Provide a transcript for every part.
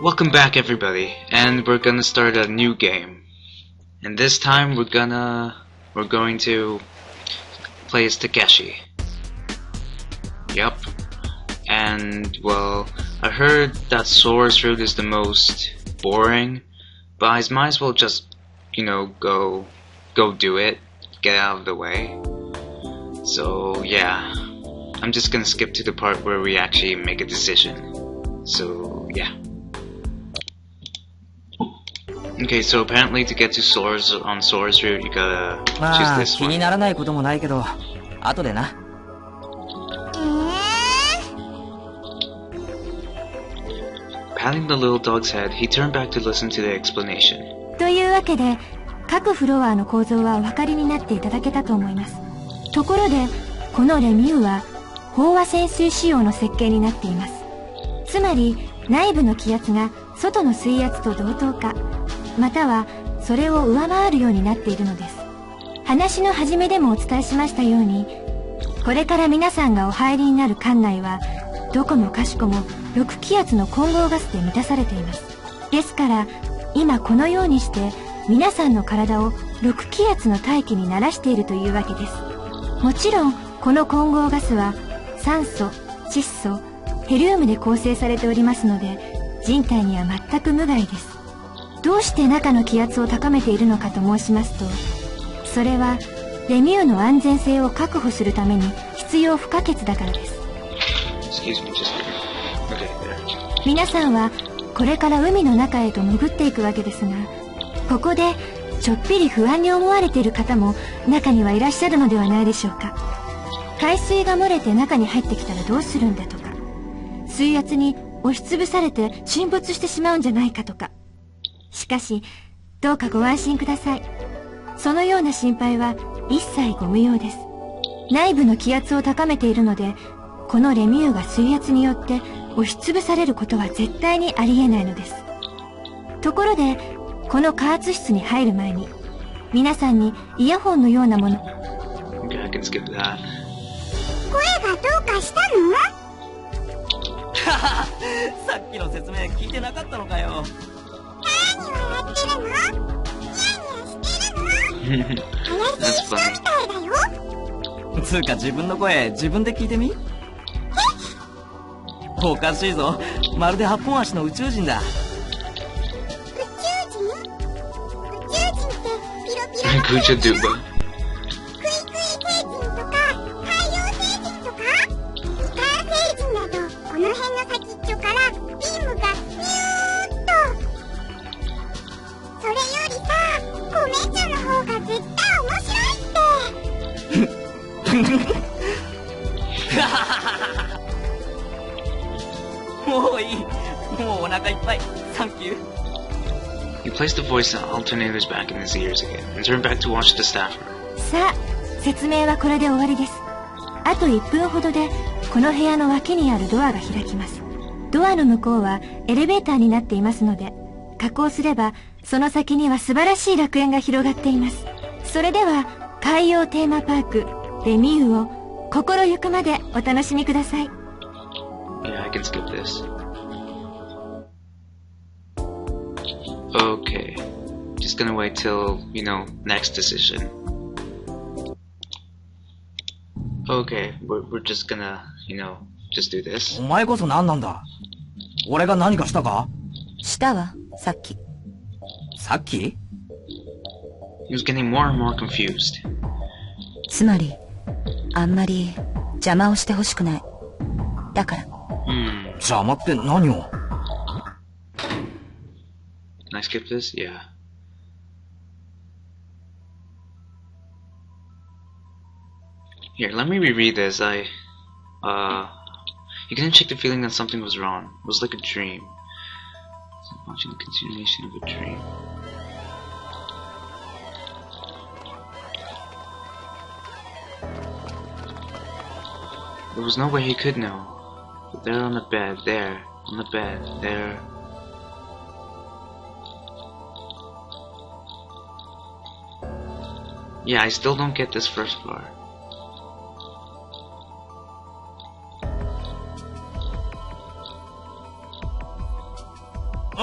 Welcome back everybody, and we're gonna start a new game. And this time we're going to play as Takeshi. Yep. And well, I heard that Sora's route is the most boring, but I might as well just, go do it, get out of the way. So yeah, I'm just gonna skip to the part where we actually make a decision. So yeah. Okay, so apparently to get to Sora's route, you gotta choose this one. Patting the little dog's head, he turned back to listen to the explanation. というわけで、各フロアの構造はお分かりになっていただけたと思います。ところで、このレミューは飽和潜水仕様の設計になっています。つまり、内部の気圧が外の水圧と同等か、またはそれを上回るようになっているのです。話の始めでもお伝えしましたように、これから皆さんがお入りになる館内はどこもかしこも6気圧の混合ガスで満たされています。ですから今このようにして皆さんの体を6気圧の大気に慣らしているというわけです。もちろんこの混合ガスは酸素、窒素、ヘリウムで構成されておりますので、人体には全く無害です。どうして中の気圧を高めているのかと申しますと、それはレミューの安全性を確保するために必要不可欠だからです。皆さんはこれから海の中へと潜っていくわけですが、ここでちょっぴり不安に思われている方も中にはいらっしゃるのではないでしょうか。海水が漏れて中に入ってきたらどうするんだとか、水圧に押しつぶされて沈没してしまうんじゃないかとか。しかしどうかご安心ください。そのような心配は一切ご無用です。内部の気圧を高めているので、このレミューが水圧によって押しつぶされることは絶対にありえないのです。ところでこの加圧室に入る前に皆さんにイヤホンのようなもの。声がどうかしたの？さっきの説明聞いてなかったのかよ。何笑ってるの？ニヤニヤしてるの？怪しい人みたいだよ。つうか自分の声自分で聞いてみ。おかしいぞ、まるで8本足の宇宙人だ。宇宙人ってピロピロの星人？クイクイ星人とか海洋星人とかイカ星人だと、この辺の先っちょからビームがニューッと。それよりさ、コメンジョの方が絶対面白いって。もういい。もうお腹いっぱい。サンキュー。He placed the voice alternators back in his ears again and turned back to watch the staffer. さあ、説明はこれで終わりです。あと1分ほどでこの部屋の脇にあるドアが開きます。ドアの向こうはエレベーターになっていますので、下降すればその先には素晴らしい楽園が広がっています。それでは海洋テーマパークレミューを心ゆくまでお楽しみください。Yeah, I can skip this. Okay. Just gonna wait till, next decision. Okay, we're just gonna, just do this. お前こそ何なんだ？俺が何かしたか？したわ、さっき。さっき？ He was getting more and more confused. つまり、あんまり邪魔をしてほしくない。だから。邪魔って何を？ Can I skip this? Yeah. Here, let me reread this. You couldn't shake the feeling that something was wrong. It was like a dream. It's like watching the continuation of a dream. There was no way he could know. But there on the bed, there, on the bed, there. Yeah, I still don't get this first part.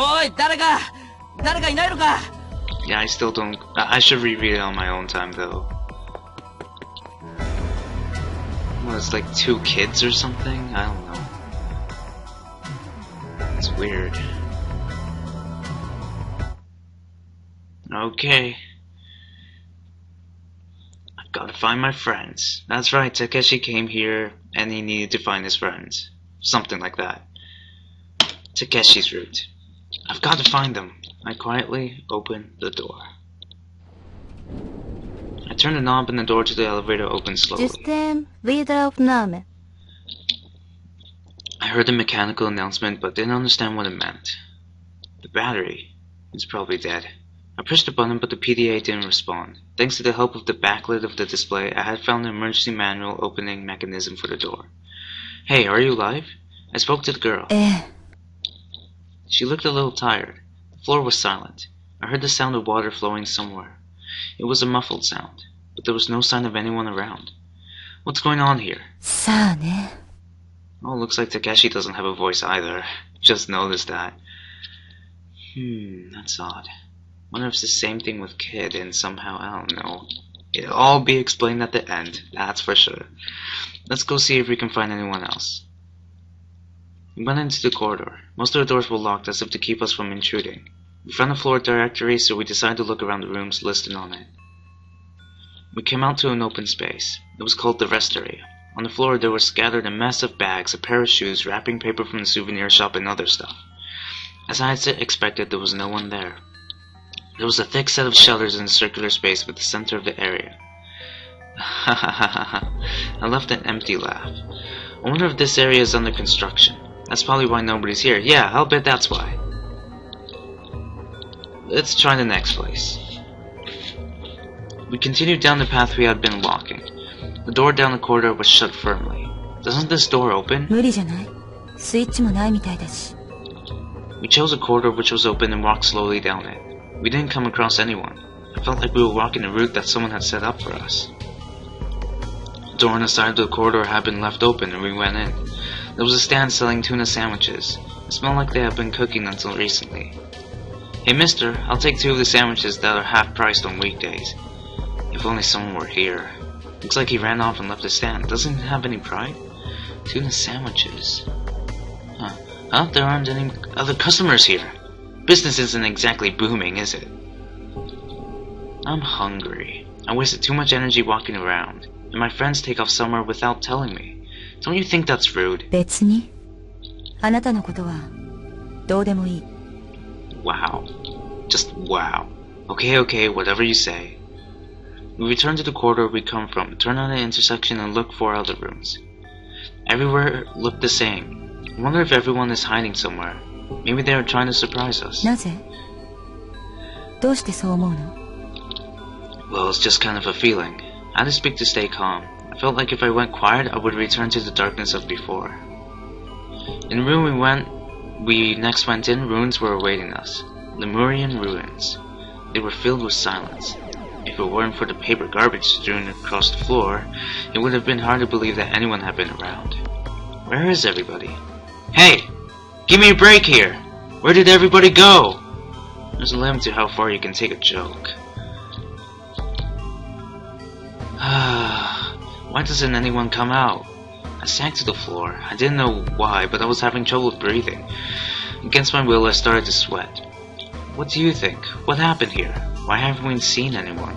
おい、誰かいないのか。 Yeah, I still don't. I should reread it on my own time though. Well, it's like 2 kids or something? I don't know. It's weird. Okay. I've gotta find my friends. That's right, Takeshi came here and he needed to find his friends. Something like that. Takeshi's route. I've got to find them. I quietly opened the door. I turned the knob and the door to the elevator opened slowly. I heard the mechanical announcement but didn't understand what it meant. The battery is probably dead. I pushed the button but the PDA didn't respond. Thanks to the help of the backlit of the display, I had found the emergency manual opening mechanism for the door. Hey, are you alive? I spoke to the girl. She looked a little tired. The floor was silent. I heard the sound of water flowing somewhere. It was a muffled sound, but there was no sign of anyone around. What's going on here? Oh, looks like Takeshi doesn't have a voice either. Just noticed that. That's odd. Wonder if it's the same thing with Kid and somehow, I don't know. It'll all be explained at the end, that's for sure. Let's go see if we can find anyone else. We went into the corridor. Most of the doors were locked as if to keep us from intruding. We found a floor directory, so we decided to look around the rooms listed on it. We came out to an open space. It was called the rest area. On the floor there were scattered a mess of bags, a pair of shoes, wrapping paper from the souvenir shop, and other stuff. As I had expected, there was no one there. There was a thick set of shutters in a circular space with the center of the area. I left an empty laugh. I wonder if this area is under construction. That's probably why nobody's here. Yeah, I'll bet that's why. Let's try the next place. We continued down the path we had been walking. The door down the corridor was shut firmly. Doesn't this door open? We chose a corridor which was open and walked slowly down it. We didn't come across anyone. I felt like we were walking a route that someone had set up for us. The door on the side of the corridor had been left open and we went in. There was a stand selling tuna sandwiches. It smelled like they had been cooking until recently. Hey mister, I'll take 2 of the sandwiches that are half priced on weekdays. If only someone were here. Looks like he ran off and left the stand. Doesn't he have any pride? Tuna sandwiches. Huh? There aren't any other customers here. Business isn't exactly booming, is it? I'm hungry. I wasted too much energy walking around, and my friends take off somewhere without telling me. Don't you think that's rude? Wow. Just wow. Okay, whatever you say. We return to the corridor we come from, turn on the intersection and look for other rooms. Everywhere looked the same. I wonder if everyone is hiding somewhere. Maybe they are trying to surprise us. Well, it's just kind of a feeling. I had to speak to stay calm. I felt like if I went quiet, I would return to the darkness of before. In the room we next went in, ruins were awaiting us. Lemurian ruins. They were filled with silence. If it weren't for the paper garbage strewn across the floor, it would have been hard to believe that anyone had been around. Where is everybody? Hey! Give me a break here! Where did everybody go? There's a limit to how far you can take a joke. Why doesn't anyone come out? I sank to the floor. I didn't know why, but I was having trouble breathing. Against my will, I started to sweat. What do you think? What happened here? Why haven't we seen anyone?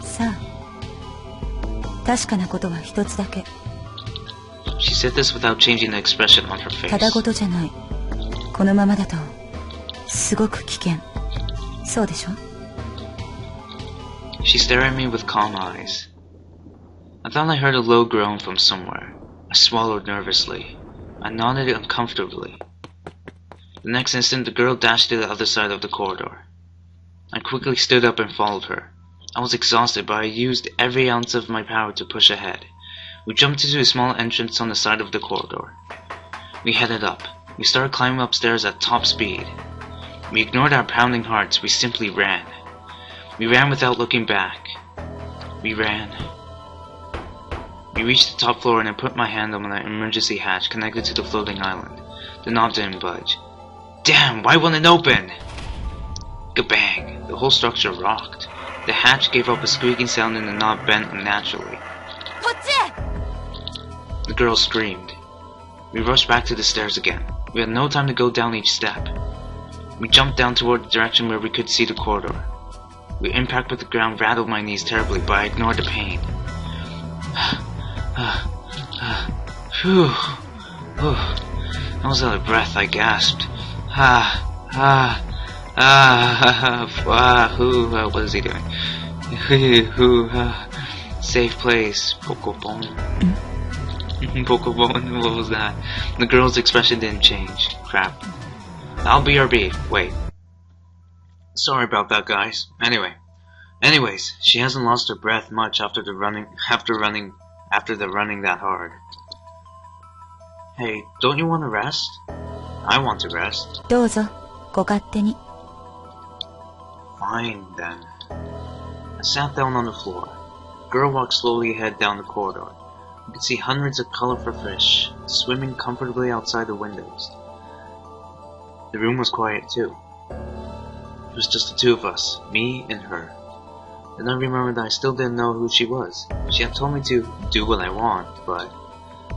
She said this without changing the expression on her face. She stared at me with calm eyes. I thought I heard a low groan from somewhere. I swallowed nervously. I nodded uncomfortably. The next instant, the girl dashed to the other side of the corridor. I quickly stood up and followed her. I was exhausted, but I used every ounce of my power to push ahead. We jumped into a small entrance on the side of the corridor. We headed up. We started climbing upstairs at top speed. We ignored our pounding hearts. We simply ran. We ran without looking back. We ran. We reached the top floor and I put my hand on an emergency hatch connected to the floating island. The knob didn't budge. Damn, why won't it open? Kabang! The whole structure rocked. The hatch gave up a squeaking sound and the knob bent unnaturally. The girl screamed. We rushed back to the stairs again. We had no time to go down each step. We jumped down toward the direction where we could see the corridor. The impact with the ground rattled my knees terribly, but I ignored the pain. Phew. I was out of breath. I gasped. What is he doing? Safe place. Pokebone. Pokebone, what was that? The girl's expression didn't change. Crap. I'll BRB. Wait. Sorry about that, guys. Anyways, she hasn't lost her breath much after the running that hard. Hey, don't you want to rest? I want to rest. どうぞ、ご勝手に。 Fine, then. I sat down on the floor. The girl walked slowly ahead down the corridor. You could see hundreds of colorful fish swimming comfortably outside the windows. The room was quiet too. It was just the two of us, me and her. Then I remembered that I still didn't know who she was. She had told me to do what I want, but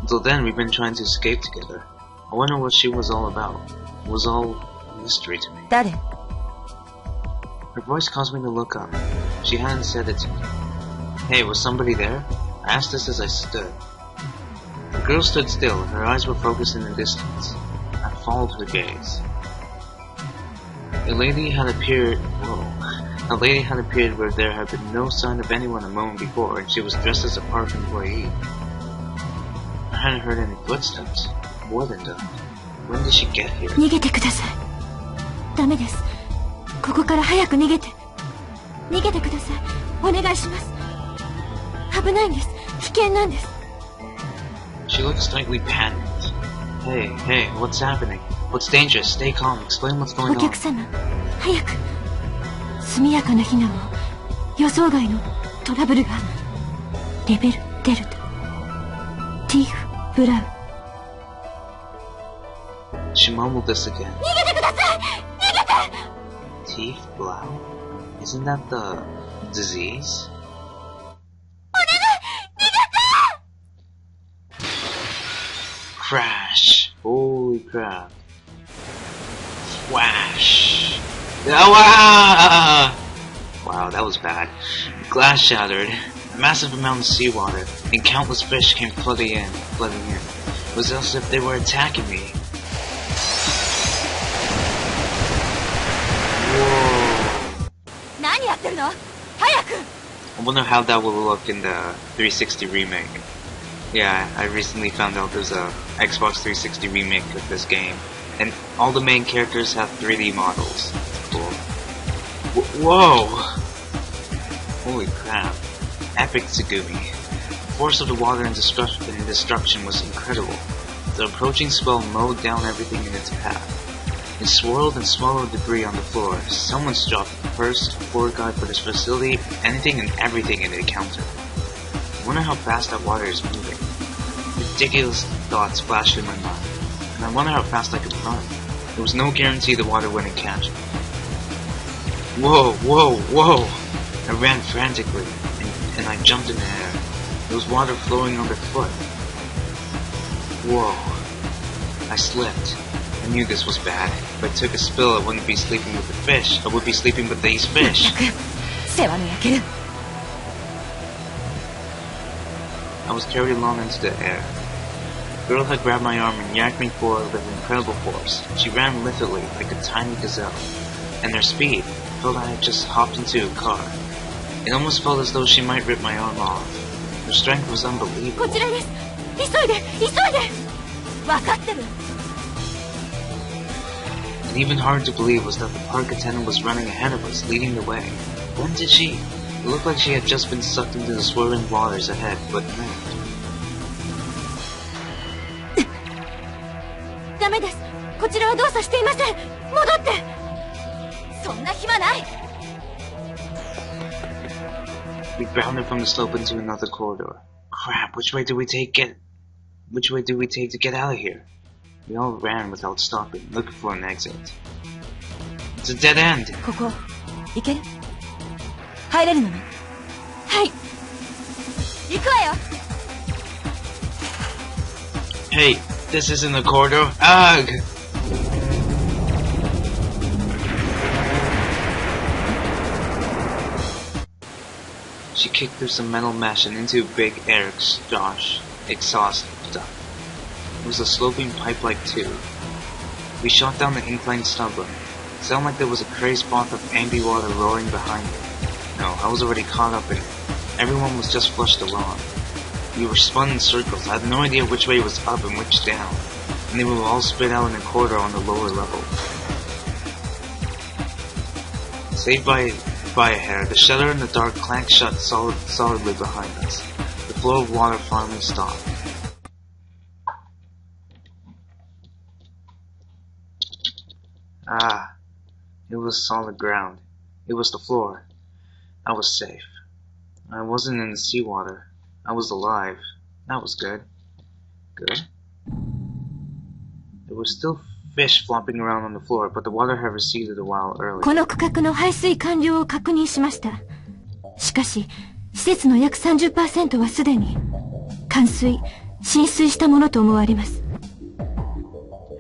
until then we'd been trying to escape together. I wonder what she was all about. It was all a mystery to me. 誰？ Her voice caused me to look up. She hadn't said it to me. Hey, was somebody there? I asked this as I stood. The girl stood still, her eyes were focused in the distance. I followed her gaze. A lady had appeared where there had been no sign of anyone a moment before, and she was dressed as a park employee. I hadn't heard any footsteps. More than that. When did she get here? 逃げてください。ダメです。ここから早く逃げて。逃げてください。お願いします。危ないんです。危険なんです。 She looked slightly panicked. Hey, what's happening? What's dangerous? Stay calm. Explain what's going お on. 客様、早く。速やかな避難を。予想外のトラブルが。レベルデルタ。ティーフ・ブラウン。 She mumbled this again. 逃げてください。逃げて。 Teeth blow? Isn't that the disease? Crash! Holy crap! Flash! Ah! Wow, that was bad. Glass shattered. A massive amount of seawater, and countless fish came flooding in. It was as if they were attacking me. Whoa! 何やってるの？早く！ I wonder how that will look in the 360 remake. Yeah, I recently found out there's a Xbox 360 remake of this game, and all the main characters have 3D models. Cool. Whoa! Holy crap. Epic Tsugumi. The force of the water and destruction was incredible. The approaching swell mowed down everything in its path. It swirled and swallowed debris on the floor. Someone's dropped the first floor guide for this facility, anything and everything it encountered. I wonder how fast that water is moving. Ridiculous thoughts flashed in my mind, and I wonder how fast I could run. There was no guarantee the water wouldn't catch me. Whoa! I ran frantically, and I jumped in the air. There was water flowing underfoot. Whoa. I slipped. I knew this was bad. If I took a spill, I wouldn't be sleeping with the fish. I would be sleeping with these fish. 世話の焼ける。 I was carried along into the air. The girl had grabbed my arm and yanked me forward with incredible force. She ran lithely, like a tiny gazelle. And their speed felt I had just hopped into a car. It almost felt as though she might rip my arm off. Her strength was unbelievable. こちらです。急いで。分かってる。 And even harder to believe was that the park attendant was running ahead of us, leading the way. When did she? It looked like she had just been sucked into the swirling waters ahead, but no. ダメです。こちらは動作していません。戻って。そんな暇ない。 We bounded from the slope into another corridor. Crap, which way do we take to get out of here? We all ran without stopping, looking for an exit. It's a dead end. ここ行ける？入れるのね？はい。行くわよ。Hey, this isn't a corridor. Ugh! She kicked through some metal mesh and into a big air exhaust duct. It was a sloping pipe-like tube. We shot down the inclined stumbling. It sounded like there was a crazed bath of angry water roaring behind me. No, I was already caught up in it. Everyone was just flushed along. We were spun in circles. I had no idea which way was up and which down. And they were all spit out in a corridor on the lower level. Saved by a hair, the shutter in the dark clanked shut solidly behind us. The flow of water finally stopped. Ah, it was solid ground. It was the floor. I was safe. I wasn't in the seawater. I was alive. That was good. Good? There were still fish flopping around on the floor, but the water had receded a while earlier. この区画の排水完了を確認しました。しかし、施設の約 30% はすでに冠水、浸水したものと思われます。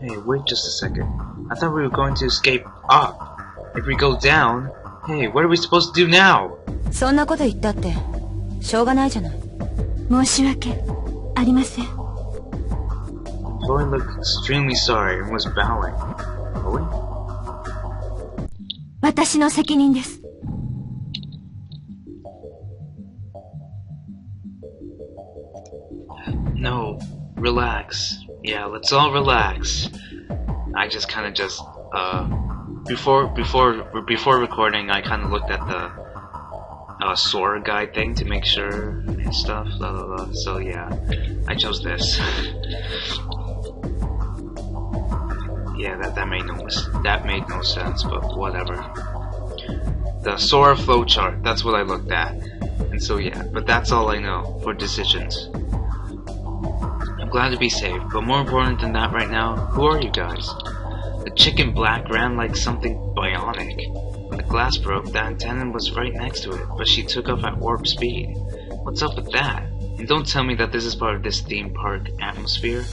Hey, wait just a second. I thought we were going to escape up. If we go down, hey, what are we supposed to do now? そんなこと言ったってしょうがないじゃない。申し訳ありません。Chloe looked extremely sorry and was bowing. Chloe? 私の責任です。No, relax. Yeah, let's all relax. I just kind of before recording, I kind of looked at the Sora guide thing to make sure and stuff. Blah blah blah. So yeah, I chose this. Yeah, that made no sense, but whatever. The Sora flowchart. That's what I looked at. And so yeah, but that's all I know for decisions. I'm glad to be safe, but more important than that right now, who are you guys? The chick in black ran like something bionic. When the glass broke, the antenna was right next to it, but she took off at warp speed. What's up with that? And don't tell me that this is part of this theme park atmosphere.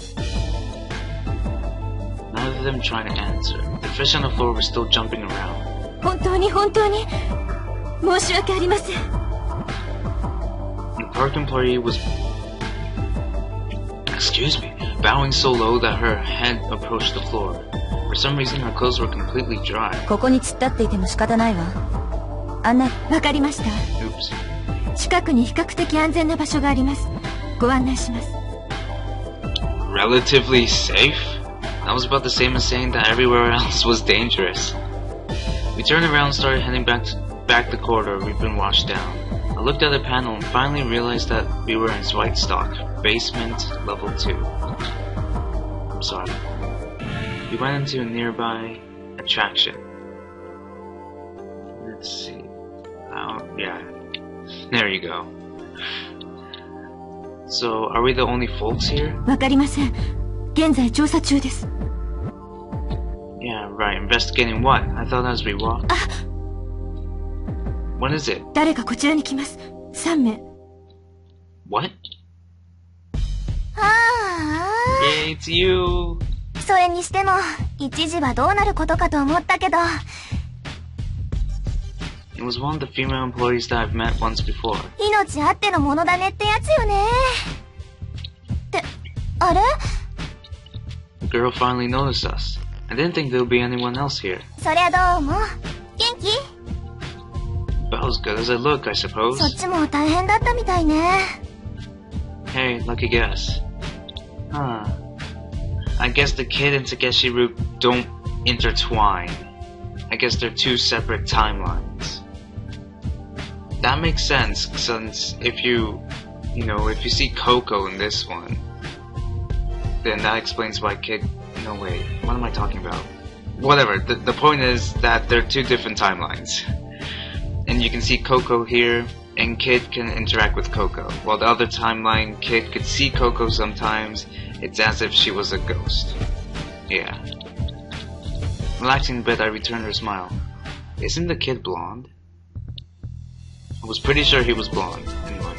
None of them trying to answer. The fish on the floor were still jumping around. 本当に申し訳ありません。The park employee was bowing so low that her head approached the floor. For some reason, her clothes were completely dry. ここに突っ立っていても仕方ないわ。案内。わかりました。Oops. 近くに比較的安全な場所があります。ご案内します。Relatively safe? That was about the same as saying that everywhere else was dangerous. We turned around and started heading back the corridor we'd been washed down. I looked at the panel and finally realized that we were in White Stock, basement level 2. I'm sorry. We went into a nearby attraction. Let's see. Yeah. There you go. So, are we the only folks here? わかりません。現在調査中です。Yeah, right. Investigating what? I thought as we walked. What is it? 誰かこちらに来ます。3名。What? あ Yeah, it's you. あ、それにしても一時はどうなることかと思ったけど。It was one of the female employees that I've met once before. 命あってのものだねってやつよね。ってあれ？ The girl finally noticed us. I didn't think there would be anyone else here. そりゃどうも。元気？ About as good as I look, I suppose. そっちも大変だったみたいね。 Hey, lucky guess. Huh. I guess the kid and Takeshi route don't intertwine. I guess they're two separate timelines. That makes sense, since if you see Coco in this one, then that explains why Kid... No, wait, what am I talking about? Whatever, the point is that they're two different timelines. And you can see Coco here, and Kid can interact with Coco. While the other timeline, Kid could see Coco sometimes, it's as if she was a ghost. Yeah. Relaxing a bit, I returned her smile. Isn't the kid blonde? I was pretty sure he was blonde. Anyway,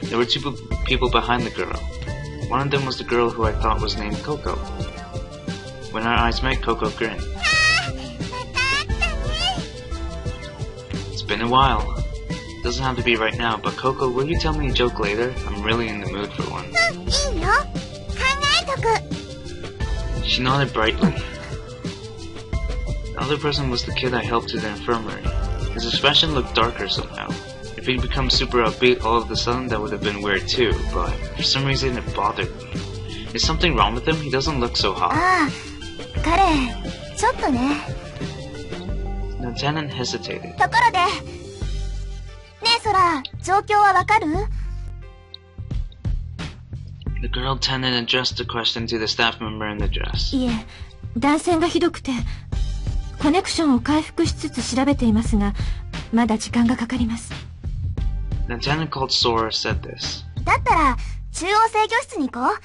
there were two people behind the girl. One of them was the girl who I thought was named Coco. When our eyes met, Coco grinned. It's been a while. Doesn't have to be right now, but Coco, will you tell me a joke later? I'm really in the mood for one. She nodded brightly. The other person was the kid I helped to the infirmary. His expression looked darker somehow. If he'd become super upbeat all of a sudden, that would have been weird too, but for some reason it bothered me. Is something wrong with him? He doesn't look so hot. The lieutenant hesitated. The girl lieutenant addressed the question to the staff member in the dress. いえ、断線がひどくて、コネクションを回復しつつ調べていますが、まだ時間がかかります。The lieutenant called Sora said this. だったら、中央制御室に行こう。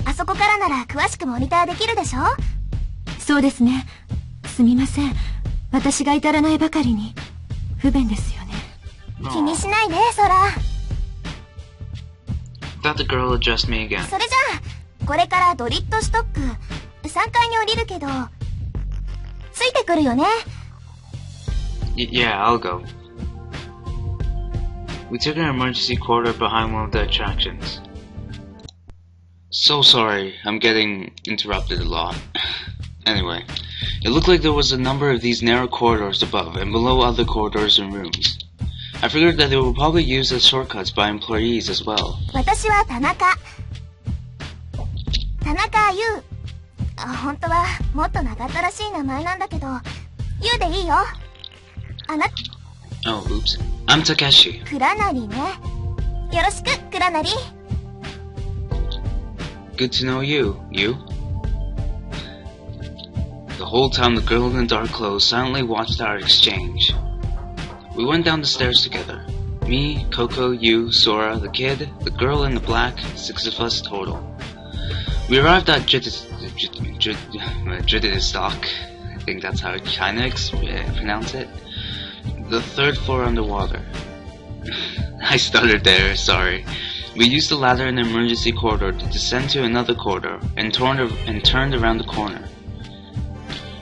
あそこからなら詳しくモニターできるでしょ？そうですね。すみません。私が至らないばかりに、不便ですよね。気にしないで、ソラ。Thought the girl addressed me again. それじゃあ、これからドリットストック、3階に降りるけど、ついてくるよね。Yeah, I'll go. We took an emergency corridor behind one of the attractions. So sorry, I'm getting interrupted a lot. Anyway, it looked like there was a number of these narrow corridors above and below other corridors and rooms. I figured that they were probably used as shortcuts by employees as well. 私は田中優。本当はもっと長ったらしい名前なんだけど、優でいいよ。Oh, oops. I'm Takeshi. 倉成ね。よろしく、倉成。Good to know you. You? The whole time the girl in the dark clothes silently watched our exchange. We went down the stairs together. Me, Coco, you, Sora, the kid, the girl in the black, 6 of us total. We arrived at Stock. I think that's how you kinda pronounce it. The 3rd floor underwater. I stuttered there, sorry. We used the ladder in the emergency corridor to descend to another corridor and turned around the corner.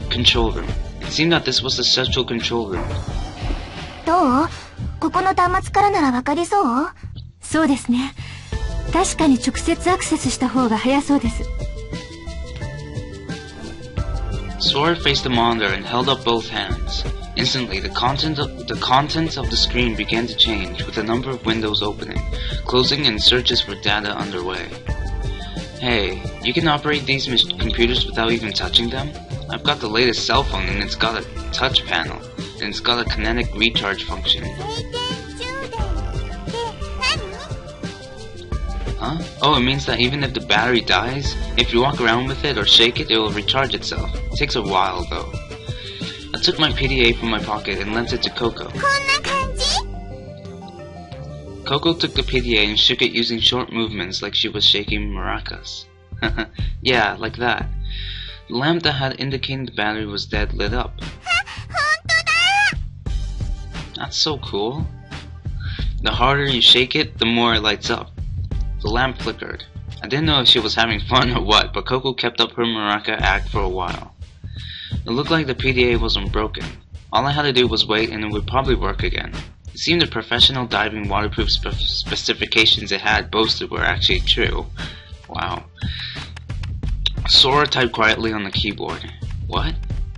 Control room. It seemed that this was the central control room. どう？ここの端末からならわかりそう？そうですね。確かに直接アクセスした方が早そうです。Sora faced the monitor and held up both hands. Instantly, the contents of the screen began to change, with a number of windows opening, closing, and searches for data underway. Hey, you can operate these computers without even touching them? I've got the latest cell phone and it's got a touch panel, and it's got a kinetic recharge function. Huh? Oh, it means that even if the battery dies, if you walk around with it or shake it, it will recharge itself. It takes a while, though. I took my PDA from my pocket and lent it to Coco. Coco took the PDA and shook it using short movements like she was shaking maracas. Yeah, like that. The lamp that had indicated the battery was dead lit up. That's so cool. The harder you shake it, the more it lights up. The lamp flickered. I didn't know if she was having fun or what, but Coco kept up her maraca act for a while. It looked like the PDA wasn't broken. All I had to do was wait and it would probably work again. It seemed the professional diving waterproof specifications it had boasted were actually true. Wow. Sora typed quietly on the keyboard. What?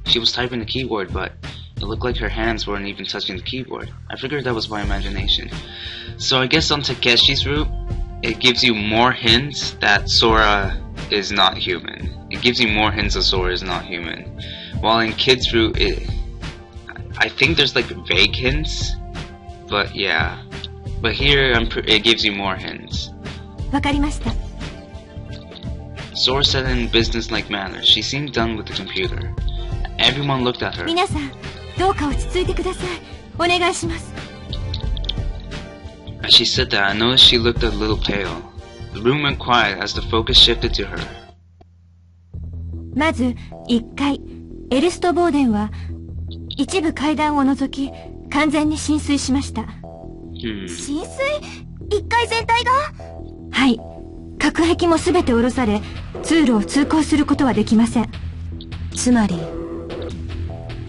She was typing the keyboard, but it looked like her hands weren't even touching the keyboard. I figured that was my imagination. So I guess on Takeshi's route, it gives you more hints that Sora is not human. It gives you more hints that Sora is not human. While in Kid's route, I think there's like vague hints, but yeah. But here, it gives you more hints. わかりました。 Sora said in business-like manner. She seemed done with the computer. Everyone looked at her. 皆さん、どうか落ち着いてください。お願いします。 As she said that, I noticed she looked a little pale. The room went quiet as the focus shifted to her. まず、1階、エルストボーデンは一部階段を除き完全に浸水しました。浸水？一階全体が？はい。隔壁もすべて下ろされ、通路を通行することはできません。つまり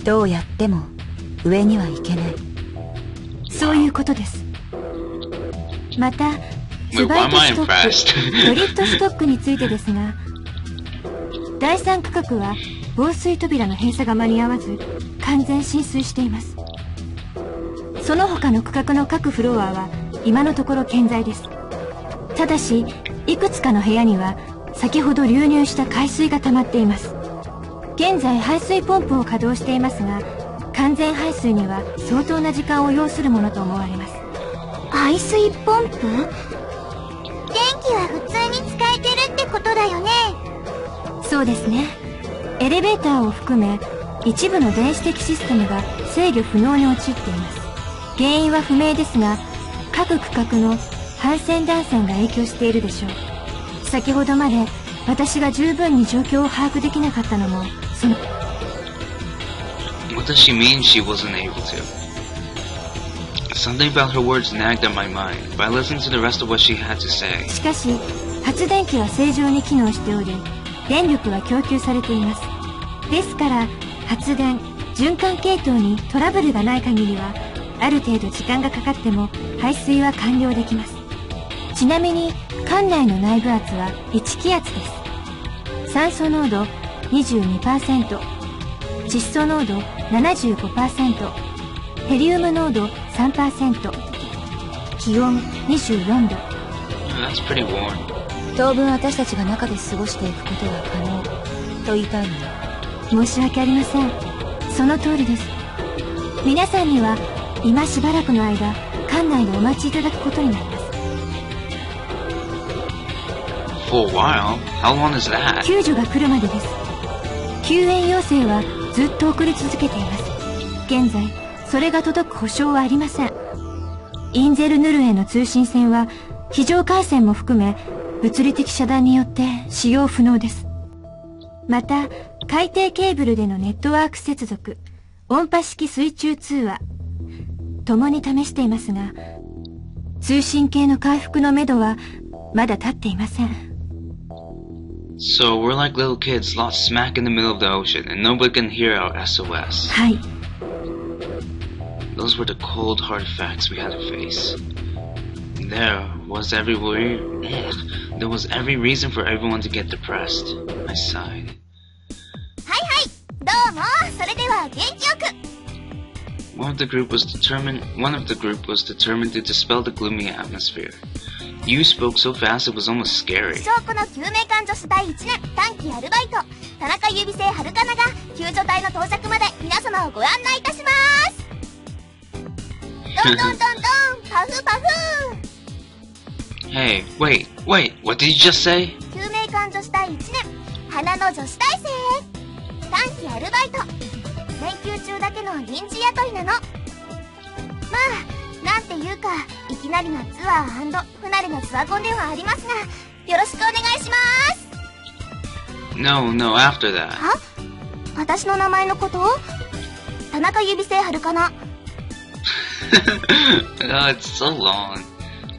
どうやっても上には行けない。そういうことです。またスバイトストック、ドリフトストックについてですが、第3区画は防水扉の閉鎖が間に合わず完全浸水しています。その他の区画の各フロアは今のところ健在です。ただしいくつかの部屋には先ほど流入した海水が溜まっています。現在排水ポンプを稼働していますが、完全排水には相当な時間を要するものと思われます。排水ポンプ？電気は普通に使えてるってことだよね。そうですね。エレベーターを含め一部の電子的システムが制御不能に陥っています。原因は不明ですが、各区画の反線断線が影響しているでしょう。先ほどまで私が十分に状況を把握できなかったのもその。 What does she mean she wasn't able to? Something about her words nagged at my mind, but I listened to the rest of what she had to say. しかし発電機は正常に機能しており、電力は供給されています。ですから発電、循環系統にトラブルがない限りはある程度時間がかかっても排水は完了できます。ちなみに館内の内部圧は1気圧です。酸素濃度 22%、 窒素濃度 75%、 ヘリウム濃度 3%、 気温24度。 That's pretty warm. 当分私たちが中で過ごしていくことが可能と言いたいのね。申し訳ありません。その通りです。皆さんには今しばらくの間館内でお待ちいただくことになります。 For a while? How long is that? 救助が来るまでです。救援要請はずっと送り続けています。現在それが届く保証はありません。インゼルヌルへの通信線は非常回線も含め物理的遮断によって使用不能です。また海底ケーブルでのネットワーク接続、音波式水中通話共に試していますが、通信系の回復のめどはまだ立っていません。 So we're like little kids lost smack in the middle of the ocean and nobody can hear our SOS. はい。 Those were the cold hard facts we had to face. There was every reason for everyone to get depressed. I sighed. はいはい、どうも。それでは元気よく。One of the group was determined to dispel the gloomy atmosphere. You spoke so fast it was almost scary. 証拠の救命艦女子第1年短期アルバイト田中指星はるかなが救助隊の到着まで皆様をご案内いたします。どんどんどんどんパフパフ。 Hey, wait, what did you just say? 救命艦女子第1年花の女子大生短期アルバイト連休中だけの臨時雇いなの。まあなんていうかいきなりのツアー&不慣れなツアコンではありますが、よろしくお願いします。 No, after that. は？私の名前のこと？田中指星はるかな。Oh, it's so long.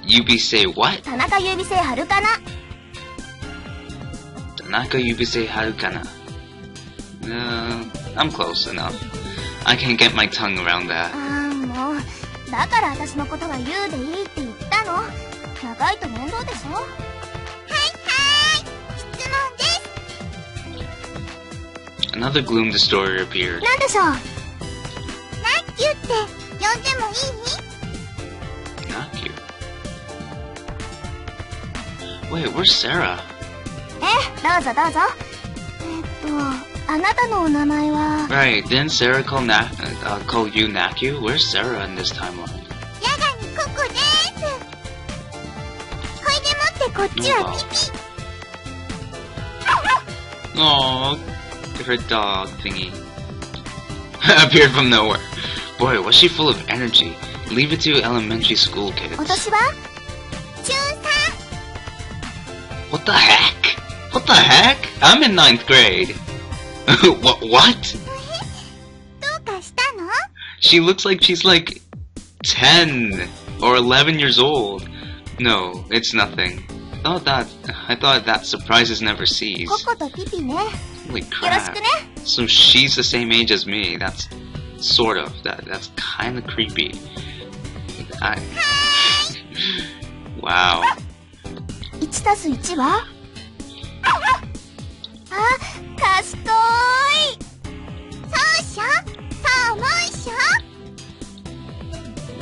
Yubi say what? 田中指星はるかな。 Tanaka Yubi say Harukana. I'm close enough. I can't get my tongue around that. もうだから私のことは言うでいいって言ったの。長いと面倒でしょ。はいはい、質問です。 Another gloom destroyer appeared. なんでしょう。ナッキュって呼んでもいい？ Not you. Wait, where's Sarah? どうぞどうぞ。あなたのお名前は。 Right, didn't Sarah call you Nakyu? Where's Sarah in this timeline? ヤガニココです。ほいでもってこっちはピピ。Aww, her dog thingy appeared from nowhere. Boy, was she full of energy. Leave it to elementary school kids. お年は中3。 What the heck? What the heck? I'm in 9th grade. What? どうかしたの？ She looks like she's like 10 or 11 years old. No, it's nothing. I thought that surprises never cease. ココとピピね。 Holy よろし crap. くね。 So she's the same age as me. That's sort of. That's kind of creepy. Wow. 1たす1は？あ、賢い。そうしょ？そう思うしょ？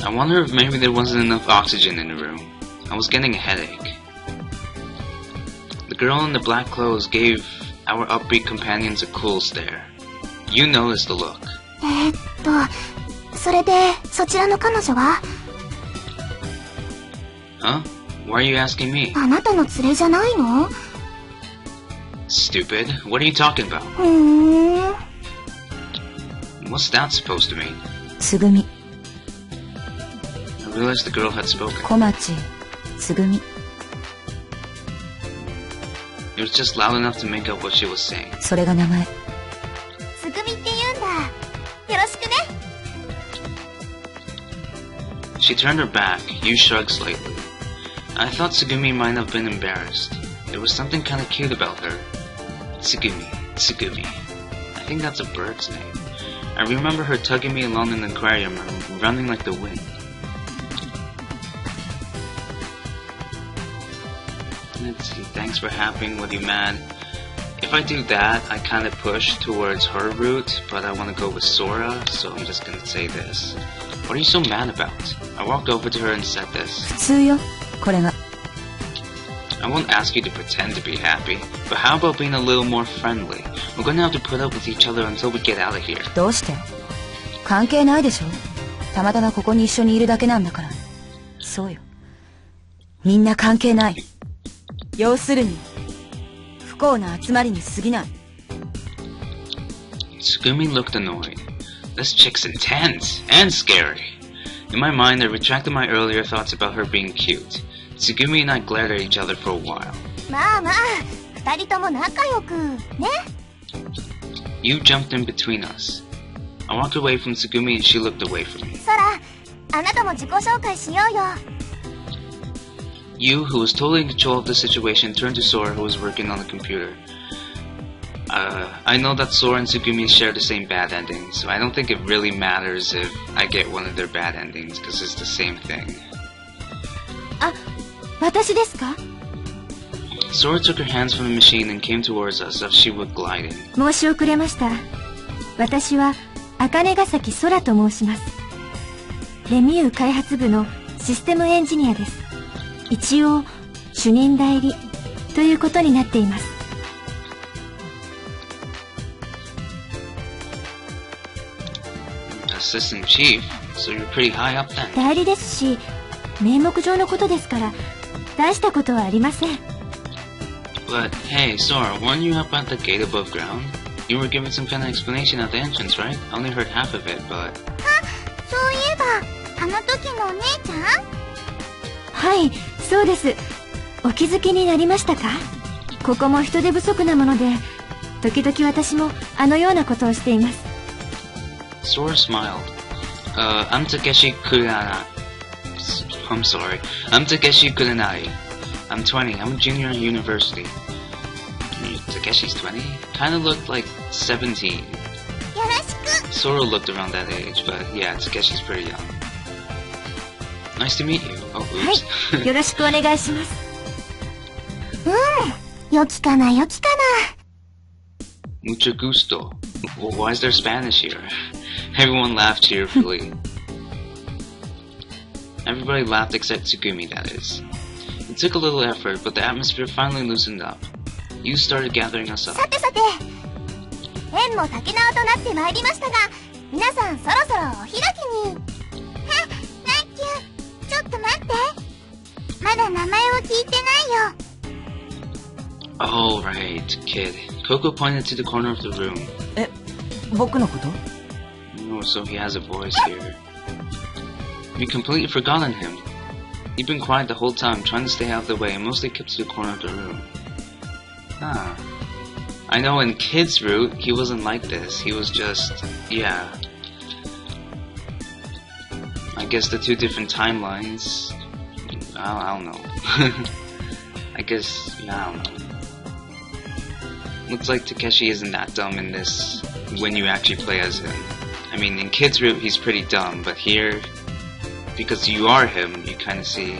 I wonder if maybe there wasn't enough oxygen in the room. I was getting a headache. The girl in the black clothes gave our upbeat companions a cool stare. You noticed the look. それで、そちらの彼女は？ Huh? Why are you asking me? あなたの連れじゃないの？ Stupid. What are you talking about? ふーん。 What's that supposed to mean? つぐみ、 I realized the girl had spoken. 小町、つぐみ、 It was just loud enough to make out what she was saying. それが名前。つぐみって言うんだ。よろしくね。 She turned her back. You shrugged slightly. I thought Tsugumi might have been embarrassed. There was something kind of cute about her. Tsugumi. I think that's a bird's name. I remember her tugging me along in the aquarium and running like the wind. Let's see, thanks for happening with you, man. If I do that, I kind of push towards her route, but I want to go with Sora, so I'm just gonna say this. What are you so mad about? I walked over to her and said this. 普通よ、これが。 I won't ask you to pretend to be happy, but how about being a little more friendly? We're gonna have to put up with each other until we get out of here. どうして？関係ないでしょ。たまたまここに一緒にいるだけなんだから。そうよ。みんな関係ない。要するに、不幸な集まりに過ぎない。 Tsugumi looked annoyed. This chick's intense and scary. In my mind, I retracted my earlier thoughts about her being cute. Tsugumi and I glared at each other for a while. まあまあ、二人とも仲良く、ね。 You jumped in between us. I walked away from Tsugumi and she looked away from me. そら、あなたも自己紹介しようよ。 You, who was totally in control of the situation, turned to Sora, who was working on the computer. I know that Sora and Tsugumi share the same bad ending, so I don't think it really matters if I get one of their bad endings, because it's the same thing. あ、私ですか？ Sora took her hands from the machine and came towards us as she was gliding. 申し遅れました。私は茜ヶ崎空と申します。レミュー開発部のシステムエンジニアです。一応主任代理ということになっています。 Assistant Chief, so you're pretty high up then. 代理ですし、名目上のことですから大したことはありません。 But hey, Sora, weren't you up at the gate above ground? You were giving some kind of explanation at the entrance, right? I only heard half of it, but... そういえば、あの時のお姉ちゃん？はい、そうです。お気づきになりましたか？ここも人手不足なもので、時々私もあのようなことをしています。 Sora smiled. I'm Takeshi Kuranai. I'm sorry. I'm Takeshi Kuranai. I'm 20. I'm a junior at university. Takeshi's 20? Kinda looked like 17. よろしく。 Sora looked around that age, but yeah, Takeshi's pretty young. Nice to meet you. Oh, は oops. い、よろしくお願いします。良きかな、良きか Mucho gusto. Why is there Spanish here? Everyone laughed cheerfully. Everybody laughed except Tsugumi, that is. It took a little effort, but the atmosphere finally loosened up. You started gathering us な。 up. さてさて、縁も竹縄となってまいりましたが、皆さんそろそろお開きに。サンキュー。ちょっと待って。まだ名前を聞いてないよ。 Oh, right, kid. Coco pointed to the corner of the room. え、僕のこと？ Oh, so he has a voice here. We completely forgotten him. He'd been quiet the whole time, trying to stay out of the way, and mostly kept to the corner of the room. Ah. I know in Kid's route, he wasn't like this. He was just, yeah. I guess the two different timelines. I don't know. I guess, yeah, I don't know. Looks like Takeshi isn't that dumb in this when you actually play as him. I mean, in Kid's route, he's pretty dumb, but here, because you are him, you kind of see,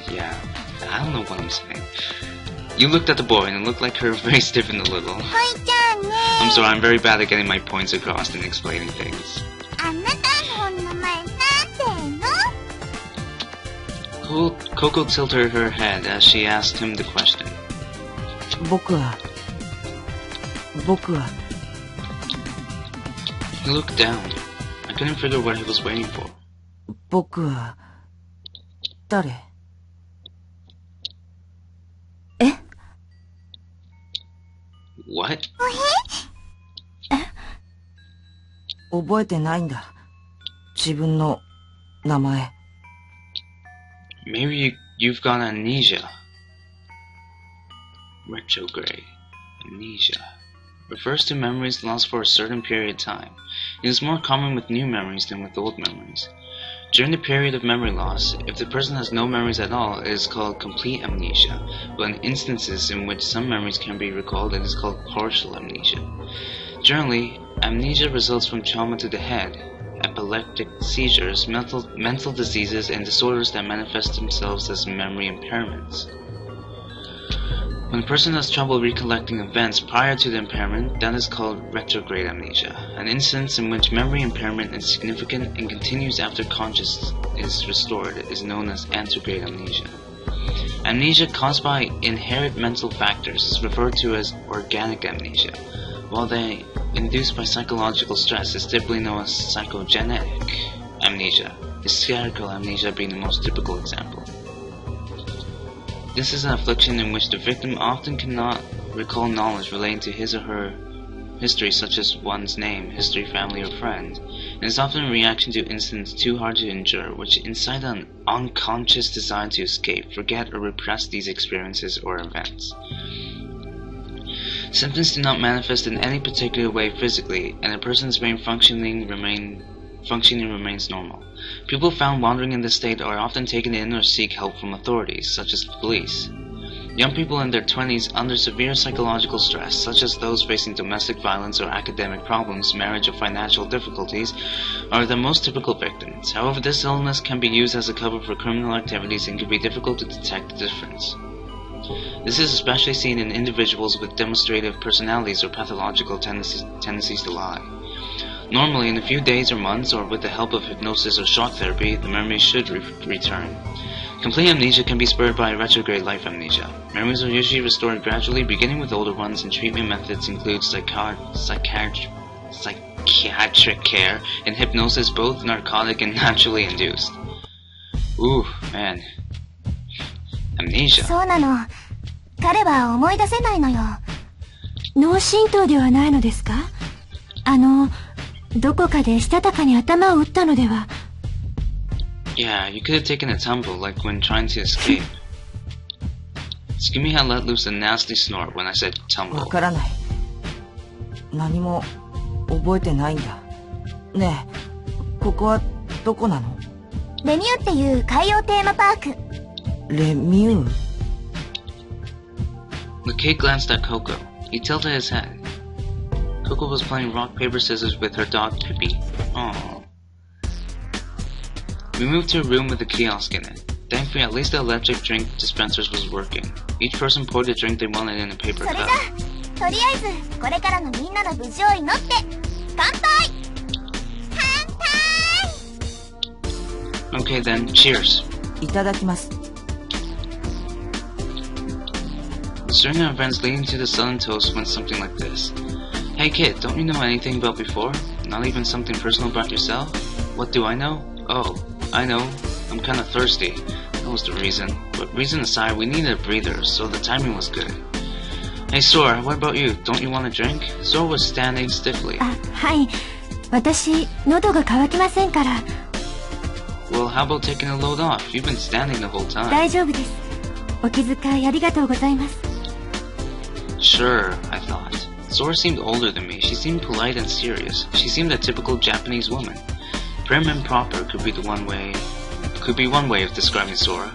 yeah, I don't know what I'm saying. You looked at the boy and it looked like her very stiffened a little. I'm sorry, I'm very bad at getting my points across and explaining things. Coco tilted her head as she asked him the question. 僕は He looked down. I couldn't figure what he was waiting for. 僕は誰？え？ What? 覚えてないんだ。自分の名前。 Maybe you've got amnesia. Retrograde. Amnesia. Refers to memories lost for a certain period of time. It is more common with new memories than with old memories. During the period of memory loss, if the person has no memories at all, it is called complete amnesia, but in instances in which some memories can be recalled, it is called partial amnesia. Generally, amnesia results from trauma to the head, epileptic seizures, mental diseases, and disorders that manifest themselves as memory impairments. When a person has trouble recollecting events prior to the impairment, that is called retrograde amnesia. An instance in which memory impairment is significant and continues after consciousness is restored is known as anterograde amnesia. Amnesia caused by inherent mental factors is referred to as organic amnesia, while they induced by psychological stress is typically known as psychogenic amnesia, hysterical amnesia being the most typical example. This is an affliction in which the victim often cannot recall knowledge relating to his or her history, such as one's name, history, family, or friend, and is often a reaction to incidents too hard to endure, which incite an unconscious desire to escape, forget, or repress these experiences or events. Symptoms do not manifest in any particular way physically, and a person's brain functioning remains normal. People found wandering in this state are often taken in or seek help from authorities, such as the police. Young people in their 20s under severe psychological stress, such as those facing domestic violence or academic problems, marriage, or financial difficulties, are the most typical victims. However, this illness can be used as a cover for criminal activities and can be difficult to detect the difference. This is especially seen in individuals with demonstrative personalities or pathological tendencies to lie. Normally, in a few days or months, or with the help of hypnosis or shock therapy, the memories should return. Complete amnesia can be spurred by retrograde life amnesia. Memories are usually restored gradually, beginning with older ones, and treatment methods include psychiatric care and hypnosis, both narcotic and naturally induced. Ooh, man. Amnesia. そうなの。彼は思い出せないのよ。脳震盪ではないのですか？どこかでしたたかに頭を打ったのでは？ Yeah, you could have taken a tumble, like when trying to escape. Tsukumi had let loose a nasty snort when I said tumble. わからない。何も覚えてないんだ。ねえ、ここはどこなの？レミューっていう海洋テーマパーク。レミュー？ The kid glanced at Coco. He tilted his head. Coco was playing rock, paper, scissors with her dog, Pippi. Aww. We moved to a room with a kiosk in it. Thankfully, at least the electric drink dispensers was working. Each person poured the drink they wanted in a paper それ cup. じゃ、とりあえずこれからのみんなの無事を祈って乾杯。乾杯。 Okay then, cheers. いただきます。 The string of events leading to the Southern Toast went something like this. Hey kid, don't you know anything about before? Not even something personal about yourself? What do I know? Oh, I know. I'm kinda thirsty. That was the reason. But reason aside, we needed a breather, so the timing was good. Hey Sora, what about you? Don't you want a drink? Sora was standing stiffly. あ、はい。私、喉が渇きませんから。 Well, how about taking a load off? You've been standing the whole time. 大丈夫です。お気遣いありがとうございます。 Sure, I thought. Sora seemed older than me. She seemed polite and serious. She seemed a typical Japanese woman. Prim and proper could be one way of describing Sora.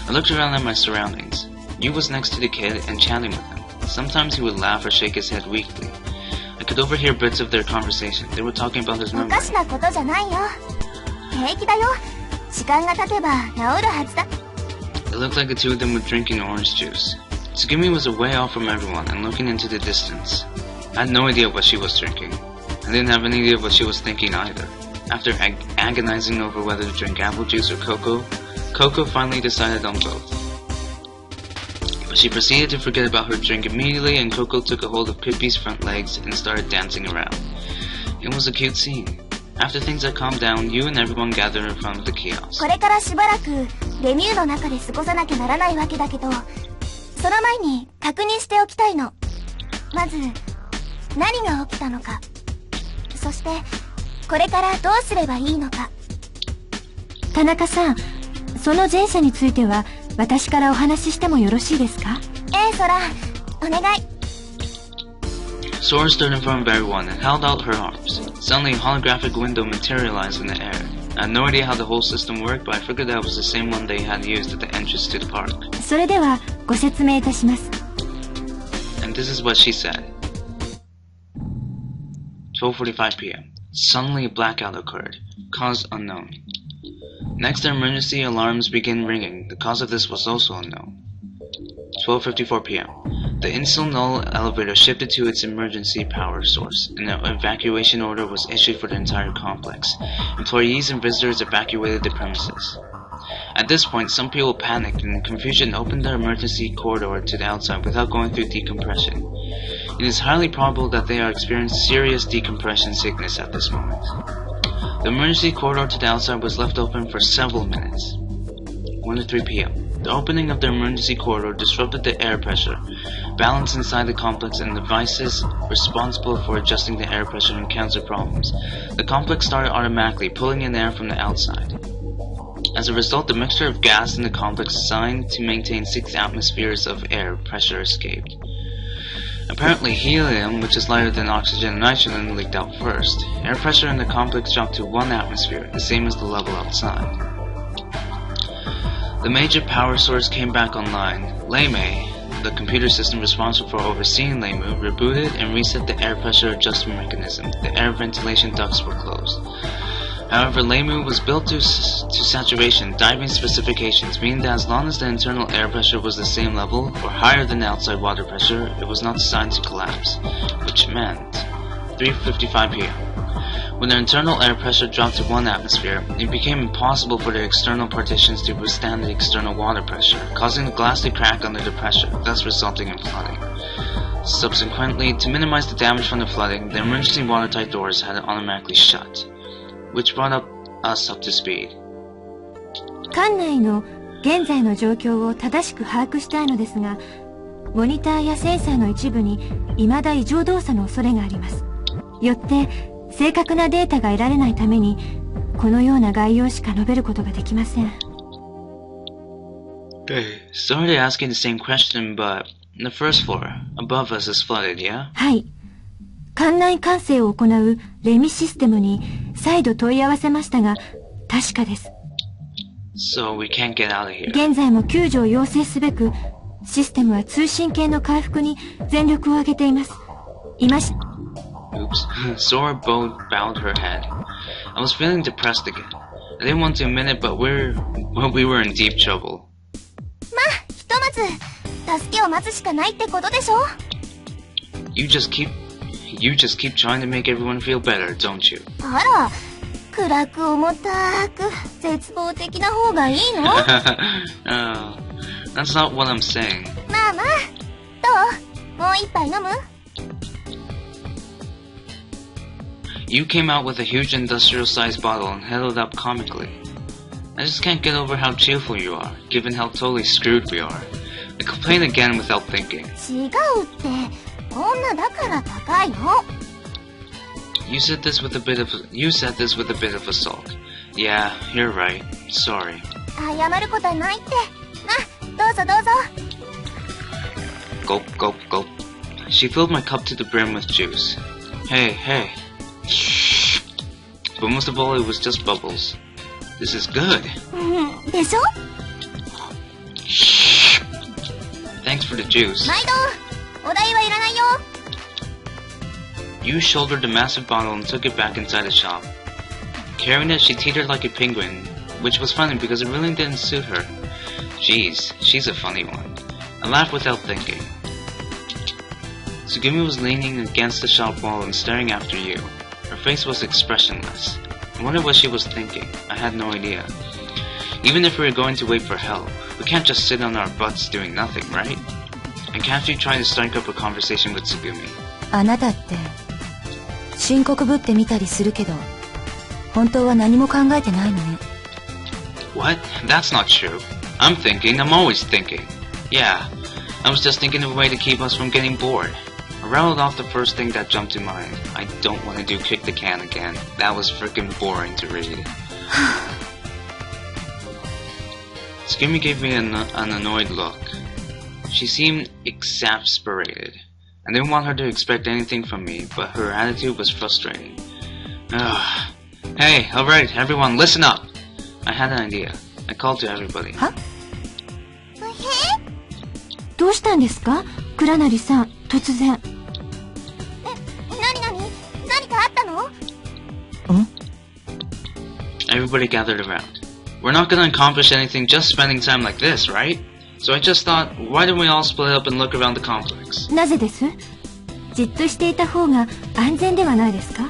I looked around at my surroundings. Yu was next to the kid and chatting with him. Sometimes he would laugh or shake his head weakly. I could overhear bits of their conversation. They were talking about his memory. おかしなことじゃないよ。平気だよ。時間が経てば治るはずだ。 It looked like the two of them were drinking orange juice. Tsugumi was away off from everyone and looking into the distance. I had no idea what she was drinking. I didn't have any idea what she was thinking either. After agonizing over whether to drink apple juice or cocoa, Coco finally decided on both. But she proceeded to forget about her drink immediately, and Coco took a hold of Pippi's front legs and started dancing around. It was a cute scene. After things had calmed down, you and everyone gathered in front of the kiosk. これからしばらくレミューの中で過ごさなきゃならないわけだけど、その前に確認しておきたいの。まず、何が起きたのか。そして、これからどうすればいいのか。田中さん、その前者については私からお話ししてもよろしいですか？ソラ、お願い。 Sora stood in front of everyone and held out her arms. Suddenly, a holographic window materialized in the air. I had no idea how the whole system worked, but I figured that it was the same one they had used at the entrance to the park. それではご説明いたします。 And this is what she said. 12:45 p.m. Suddenly a blackout occurred. Cause unknown. Next, the emergency alarms began ringing. The cause of this was also unknown. 12:54 p.m. The Insul Null elevator shifted to its emergency power source, and an evacuation order was issued for the entire complex. Employees and visitors evacuated the premises. At this point, some people panicked and in confusion opened the emergency corridor to the outside without going through decompression. It is highly probable that they are experiencing serious decompression sickness at this moment. The emergency corridor to the outside was left open for several minutes. 1 to 3 p.m. The opening of the emergency corridor disrupted the air pressure balance inside the complex, and devices responsible for adjusting the air pressure encountered problems. The complex started automatically pulling in air from the outside. As a result, the mixture of gas in the complex designed to maintain 6 atmospheres of air pressure escaped. Apparently, helium, which is lighter than oxygen and nitrogen, leaked out first. Air pressure in the complex dropped to 1 atmosphere, the same as the level outside. The major power source came back online. Leimei, the computer system responsible for overseeing Leimu, rebooted and reset the air pressure adjustment mechanism. The air ventilation ducts were closed. However, Leimu was built to saturation diving specifications, meaning that as long as the internal air pressure was the same level or higher than the outside water pressure, it was not designed to collapse, which meant 3:55 p.m. When the internal air pressure dropped to 1 atmosphere, it became impossible for the external partitions to withstand the external water pressure, causing the glass to crack under the pressure, thus resulting in flooding. Subsequently, to minimize the damage from the flooding, the emergency watertight doors had to automatically shut, which brought us up to speed. 館内の現在の状況を正しく把握したいのですが、モニターやセンサーの一部に未だ異常動作の恐れがあります。よって正確なデータが得られないために、このような概要しか述べることができません。Sorry to ask you the same question, but the first floor above us is flooded, yeah? はい。館内管制を行うレミシステムに再度問い合わせましたが、確かです。So we can't get out of here. 現在も救助を要請すべく、システムは通信系の回復に全力を挙げています。Oops. Sora bowed her head. I was feeling depressed again. I didn't want to admit it, but we were in deep trouble. まあ、ひとまず助けを待つしかないってことでしょ。You just keep trying to make everyone feel better, don't you? あら、暗く重たく絶望的な方がいいの？ That's not what I'm saying. まあまあ、どう？もう一杯飲む？You came out with a huge industrial-sized bottle and held it up comically. I just can't get over how cheerful you are, given how totally screwed we are. I complained again without thinking. 違うって、女だから高いの。You said this with a bit of a sulk. Yeah, you're right. Sorry. 謝ることはないって。どうぞどうぞ。 Gulp, gulp, gulp. She filled my cup to the brim with juice. Hey, hey. But most of all, it was just bubbles. This is good. でしょ Thanks for the juice. 毎度お代はいらないよ You shouldered the massive bottle and took it back inside the shop. Carrying it, she teetered like a penguin, which was funny because it really didn't suit her. Jeez, she's a funny one. I laughed without thinking. Tsugumi was leaning against the shop wall and staring after you. Her face was expressionless. I wondered what she was thinking. I had no idea. Even if we were going to wait for help, we can't just sit on our butts doing nothing, right? And can't you try to strike up a conversation with Tsugumi? あなたって、深刻ぶってみたりするけど、本当は何も考えてないのね。What? That's not true. I'm always thinking. Yeah, I was just thinking of a way to keep us from getting bored. I rattled off the first thing that jumped to mind. I don't want to do kick the can again. That was frickin' boring to read. Tsugumi gave me an annoyed look. She seemed exasperated. I didn't want her to expect anything from me, but her attitude was frustrating. Ugh. Hey, alright, everyone, listen up! I had an idea. I called to everybody. は？どうしたんですか？倉成さん、突然。何かあったの Everybody gathered around. We're not gonna accomplish anything just spending time like this, right? So I just thought, why don't we all split up and look around the complex? なぜです？じっとしていた方が安全ではないですか？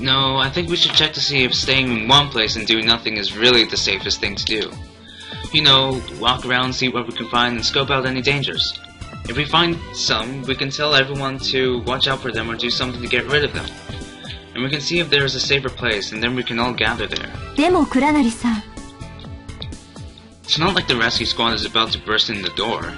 No, I think we should check to see if staying in one place and doing nothing is really the safest thing to do. You know, walk around, see what we can find, and scope out any dangers. If we find some, we can tell everyone to watch out for them or do something to get rid of them. And we can see if there is a safer place, and then we can all gather there. でも倉成さん。 It's not like the rescue squad is about to burst in the door.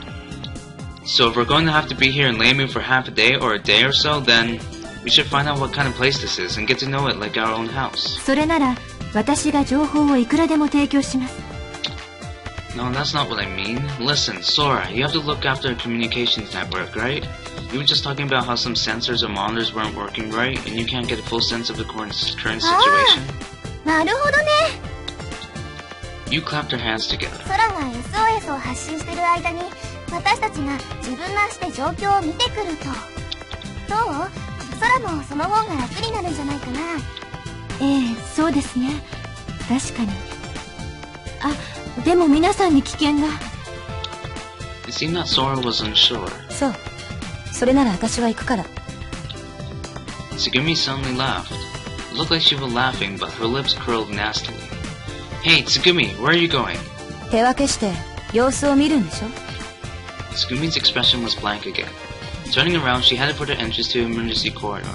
So if we're going to have to be here in Laymu for half a day or a day or so, then we should find out what kind of place this is and get to know it like our own house. それなら私が情報をいくらでも提供します。 No, that's not what I mean. Listen, Sora, you have to look after a communications network, right? You were just talking about how some sensors or monitors weren't working right, and you can't get a full sense of the current situation. なるほどね You clapped your hands together. ソラが SOS を発信してる間に私たちが自分の足で状況を見てくるとどう？ソラもその方が楽になるんじゃないかなええ、そうですね。確かに。あ、でも皆さんに危険が。 It seemed that Sora was unsure. そう。それなら私は行くから。Tsugumi suddenly laughed. It looked like she was laughing, but her lips curled nastily. Hey, Tsugumi, where are you going? 手分けして様子を見るんでしょ？ Tsugumi's expression was blank again. Turning around, she headed for the entrance to the emergency corridor.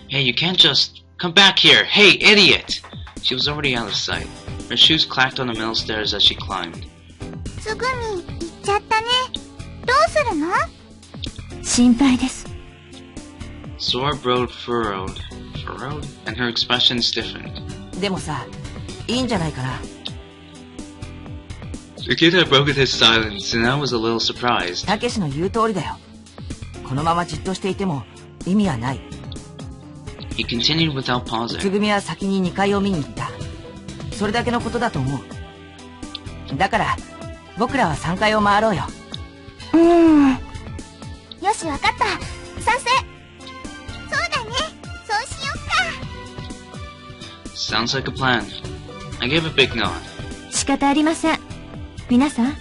Hey, you can't just... Come back here! Hey, idiot! She was already out of sight. Her shoes clacked on the metal stairs as she climbed. すぐに行っちゃったねどうするの心配です。 Sora brow furrowed, and her expression stiffened. でもさ、いいんじゃないかな。The kid had broken his silence, and I was a little surprised. たけしの言う通りだよ。このままじっとしていても意味はない。 He continued without pausing. つぐみは先に2階を見に行った。それだけのことだと思う。だから僕らは3階を回ろうよ。よしわかった賛成そうだねそうしよっか Sounds like a plan. I gave a big nod. 仕方ありません。皆さん、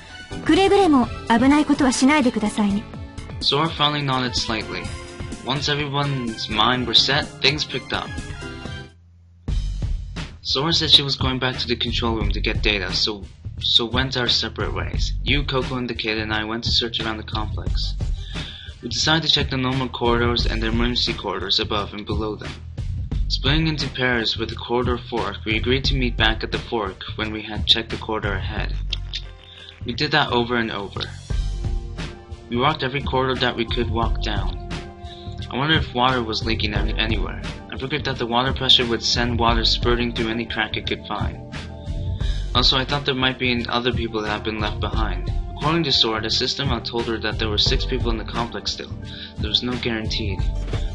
くれぐれも危ないことはしないでくださいね。 Sora finally nodded slightly. Once everyone's mind were set, things picked up. Sora said she was going back to the control room to get data, so went our separate ways. You, Coco, and the kid and I went to search around the complex. We decided to check the normal corridors and the emergency corridors above and below them. Splitting into pairs with the corridor fork, we agreed to meet back at the fork when we had checked the corridor ahead. We did that over and over. We walked every corridor that we could walk down. I wondered if water was leaking anywhere. I figured that the water pressure would send water spurting through any crack it could find. Also, I thought there might be other people that had been left behind. Of According to Sora, the system had told her that there were 6 people in the complex still. There was no guarantee.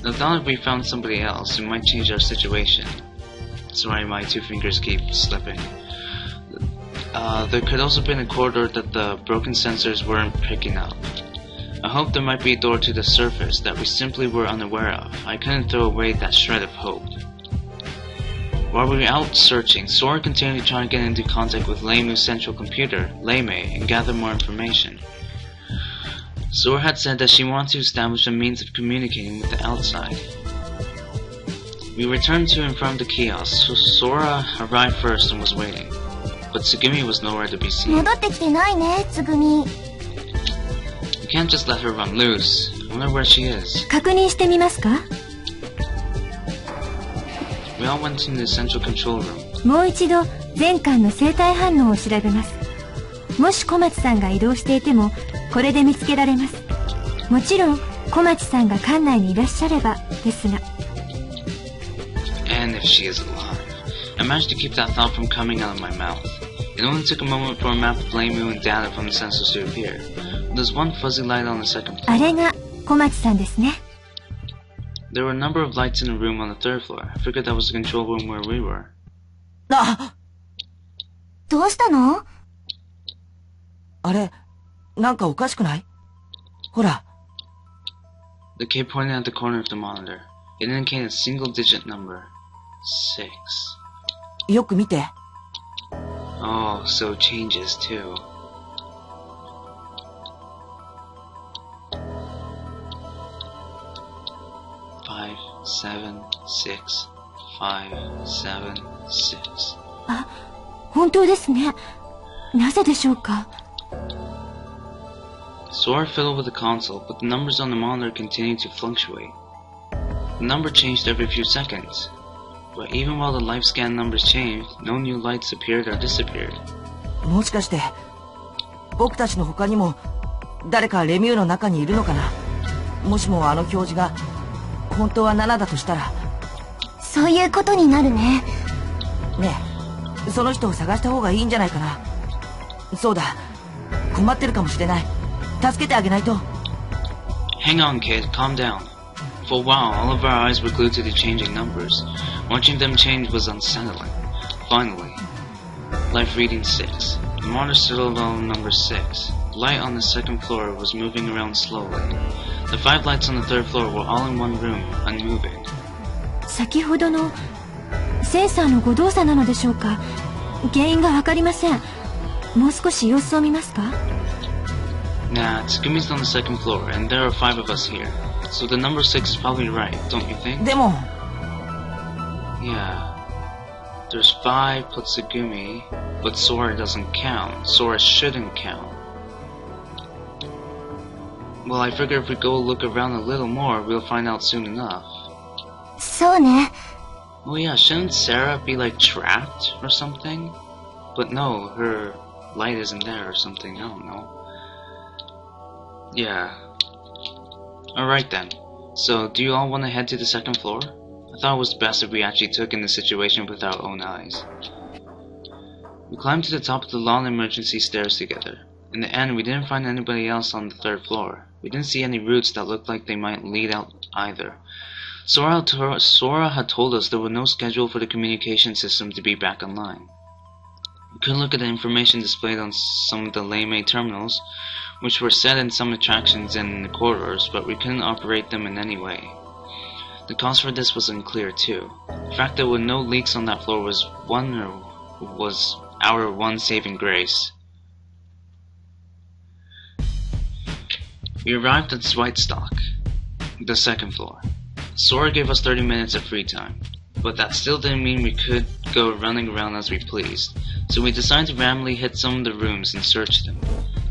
The thought if we found somebody else, it might change our situation. Sorry, my 2 fingers keep slipping. There could also have been a corridor that the broken sensors weren't picking up. I hoped there might be a door to the surface that we simply were unaware of. I couldn't throw away that shred of hope. While we were out searching, Sora continued to try to get into contact with Leimu's central computer, Leimei, and gather more information. Sora had said that she wanted to establish a means of communicating with the outside. We returned to and from the kiosk, so Sora arrived first and was waiting. But Tsugumi was nowhere to be seen. 戻ってきてないね、つぐみ。You can't just let her run loose. I wonder where she is. 確認してみますか？ We all went to the central control room. もう一度全館の生体反応を調べます。もし小町さんが移動していてもこれで見つけられます。もちろん小町さんが館内にいらっしゃればですが。 And if she is alive. I managed to keep that thought from coming out of my mouth. It only took a moment for a map of Leimu and data from the sensors to appear. There's one fuzzy light on the second floor. あれが小町さんですね。 There were a number of lights in the room on the 3rd floor. I figured that was the control room where we were. あ、どうしたの？あれ、なんかおかしくない？ほら。 The kid pointed at the corner of the monitor. It indicated a single-digit number. 6. よく見て。Oh, so it changes too. Five, 7, 6, 5, 7, 6. あ、本当ですね。なぜでしょうか。 Sora fiddled with the console, but the numbers on the monitor continued to fluctuate. The number changed every few seconds. But even while the life scan numbers changed, no new lights appeared or disappeared. もしかして、僕たちの他にも誰かレミューの中にいるのかな。もしもあの表示が本当は7だとしたら。そういうことになるね。ねえ、その人を探した方がいいんじゃないかな。そうだ、困ってるかもしれない。助けてあげないと。Hang on, kid. Calm down. For a while, all of our eyes were glued to the changing numbers. Watching them change was unsettling. Finally, life reading 6. The monitor still on number 6. The light on the 2nd floor was moving around slowly. The 5 lights on the 3rd floor were all in one room, unmoving. 先ほどのセンサーの誤動作なのでしょうか。原因がわかりません。もう少し様子を見ますか。 Nah, Tsukumi's on the 2nd floor, and there are 5 of us here. So the number 6 is probably right, don't you think? でも。Yeah. There's 5 plus Tsugumi, but Sora doesn't count. Sora shouldn't count. Well, I figure if we go look around a little more, we'll find out soon enough. そうね。 Oh yeah, shouldn't Sarah be like trapped or something? But no, her light isn't there or something, I don't know. Yeah. Alright then. So, do you all want to head to the 2nd floor? I thought it was best if we actually took in the situation with our own eyes. We climbed to the top of the long emergency stairs together. In the end, we didn't find anybody else on the 3rd floor. We didn't see any routes that looked like they might lead out either. Sora had told us there was no schedule for the communication system to be back online. We could look at the information displayed on some of the Leimei terminals, which were set in some attractions and in the corridors, but we couldn't operate them in any way. The cause for this was unclear too. The fact that there were no leaks on that floor was our one saving grace. We arrived at Zweigstock, the 2nd floor. Sora gave us 30 minutes of free time, but that still didn't mean we could go running around as we pleased, so we decided to randomly hit some of the rooms and search them.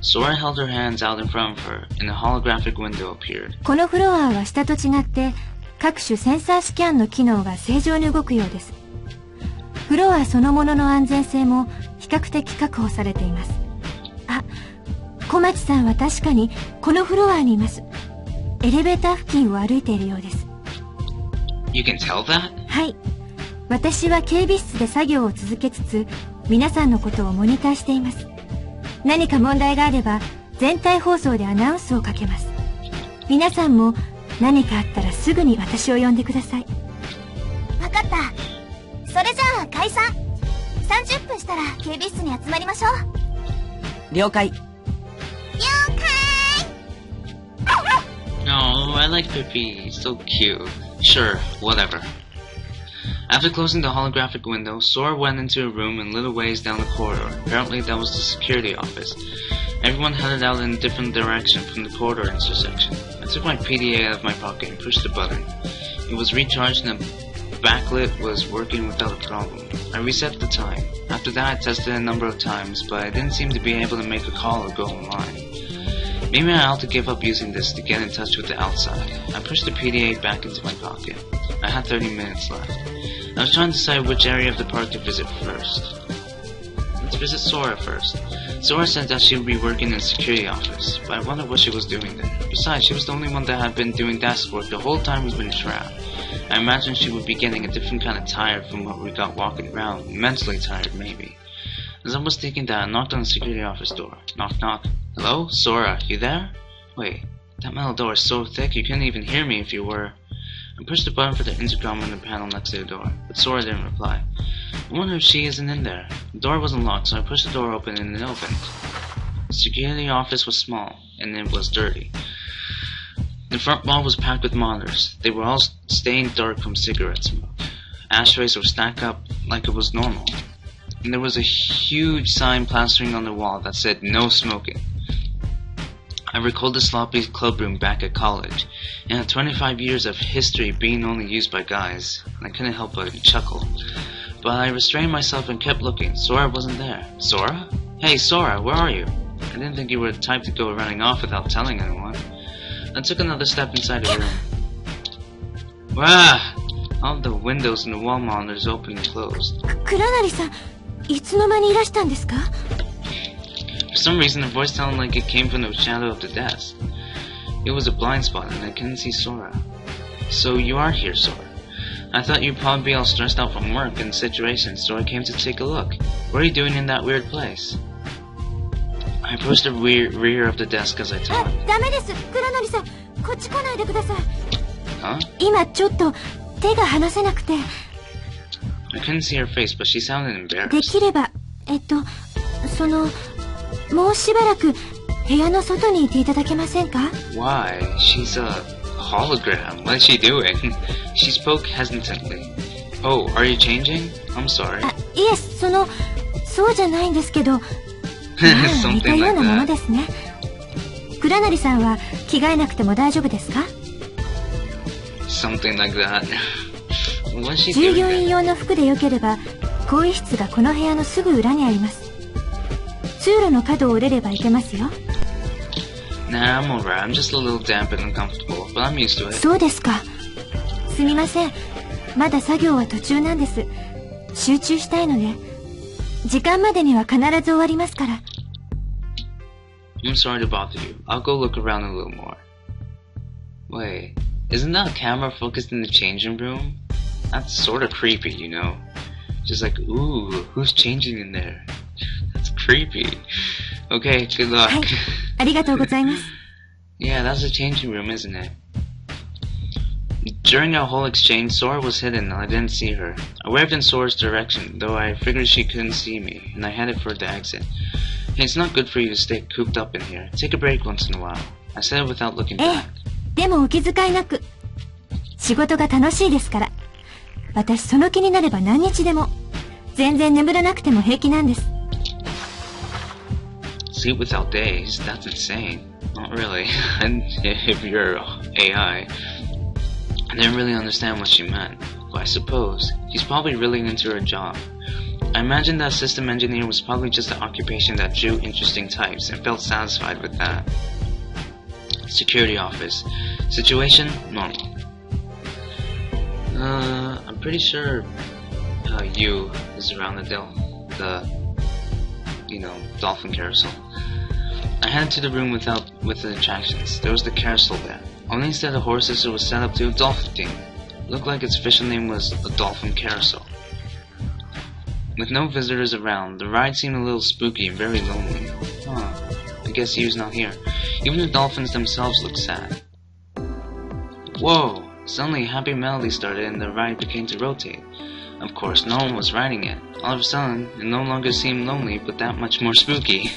Sora held her hands out in front of her, and a holographic window appeared. このフロアは下と違って各種センサースキャンの機能が正常に動くようです。フロアそのものの安全性も比較的確保されています。あ、小町さんは確かにこのフロアにいます。エレベーター付近を歩いているようです。You can tell that? はい。私は警備室で作業を続けつつ、皆さんのことをモニターしています。何か問題があれば、全体放送でアナウンスをかけます。皆さんも何かあったらすぐに私を呼んでください。わかった。それじゃあ解散。30分したら警備室に集まりましょう。了解。了解。 No, I like Pippi. So cute. Sure, whatever. After closing the holographic window, Sora went into a room and lit a ways down the corridor. Apparently that was the security office. Everyone headed out in a different direction from the corridor intersection. I took my PDA out of my pocket and pushed the button. It was recharged and the backlit was working without a problem. I reset the time. After that I tested a number of times, but I didn't seem to be able to make a call or go online. Maybe I ought to give up using this to get in touch with the outside. I pushed the PDA back into my pocket. I had 30 minutes left. I was trying to decide which area of the park to visit first. Let's visit Sora first. Sora said that she would be working in the security office, but I wondered what she was doing there. Besides, she was the only one that had been doing desk work the whole time we've been trapped. I imagined she would be getting a different kind of tired from what we got walking around. Mentally tired, maybe. As I was thinking that, I knocked on the security office door. Knock, knock. Hello? Sora, you there? Wait, that metal door is so thick you couldn't even hear me if you were. I pushed the button for the intercom on the panel next to the door, but Sora didn't reply. I wonder if she isn't in there. The door wasn't locked, so I pushed the door open and it opened. The security office was small, and it was dirty. The front wall was packed with monitors. They were all stained dark from cigarette smoke. Ashtrays were stacked up like it was normal. And there was a huge sign plastering on the wall that said no smoking. I recalled the sloppy clubroom back at college, and had 25 years of history being only used by guys, and I couldn't help but chuckle. But I restrained myself and kept looking. Sora wasn't there. Sora? Hey Sora, where are you? I didn't think you were the type to go running off without telling anyone. I took another step inside the room. Wow! All the windows and the wall monitors opened and closed. 倉成さん、いつの間にいらしたんですか? For some reason, the voice sounded like it came from the shadow of the desk. It was a blind spot, and I couldn't see Sora. So you are here, Sora. I thought you'd probably be all stressed out from work and the situation, so I came to take a look. What are you doing in that weird place? I approached the rear of the desk as I talked. ダメです、倉成さん。こっち来ないでください。Huh? 今ちょっと手が離せなくて。I couldn't see her face, but she sounded embarrassed. できれば、もうしばらく部屋の外にいていただけませんか? Why? She's a hologram. What is she doing? She spoke hesitantly. Oh, are you changing? I'm sorry. いえ、そうじゃないんですけど、似たようなものですね。倉成さんは着替えなくても大丈夫ですか? Something like that. What is she doing? 従業員用の服でよければ、更衣室がこの部屋のすぐ裏にあります。通路の角を折れれば行けますよ。Nah, I'm alright. I'm just a little damp and uncomfortable, but I'm used to it. そうですか。すみません。まだ作業は途中なんです。集中したいので。時間までには必ず終わりますから。I'm sorry to bother you. I'll go look around a little more. Wait, isn't that a camera focused in the changing room? That's sort of creepy, you know? Just like, ooh, who's changing in there? That's creepy. Okay, good luck. はい、ありがとうございます。Yeah, that's the changing room, isn't it? During our whole exchange, Sora was hidden and I didn't see her. I waved in Sora's direction, though I figured she couldn't see me, and I headed for the exit. Hey, it's not good for you to stay cooped up in here. Take a break once in a while. I said it without looking back. でもお気遣いなく。仕事が楽しいですから。私その気になれば何日でも。全然眠らなくても平気なんです。Sleep without days? That's insane. Not really. If you're AI. I didn't really understand what she meant, but I suppose she's probably really into her job. I imagined that system engineer was probably just an occupation that drew interesting types and felt satisfied with that. Security office. Situation? Normal. I'm pretty sure you is around the dolphin carousel. I headed to the room with the attractions. There was the carousel there. Only instead of horses it was set up to a dolphin theme. Looked like its official name was a dolphin carousel. With no visitors around, the ride seemed a little spooky and very lonely. Huh. I guess Yu's not here. Even the dolphins themselves look sad. Whoa! Suddenly a happy melody started and the ride began to rotate. Of course, no one was riding it. All of a sudden, it no longer seemed lonely, but that much more spooky.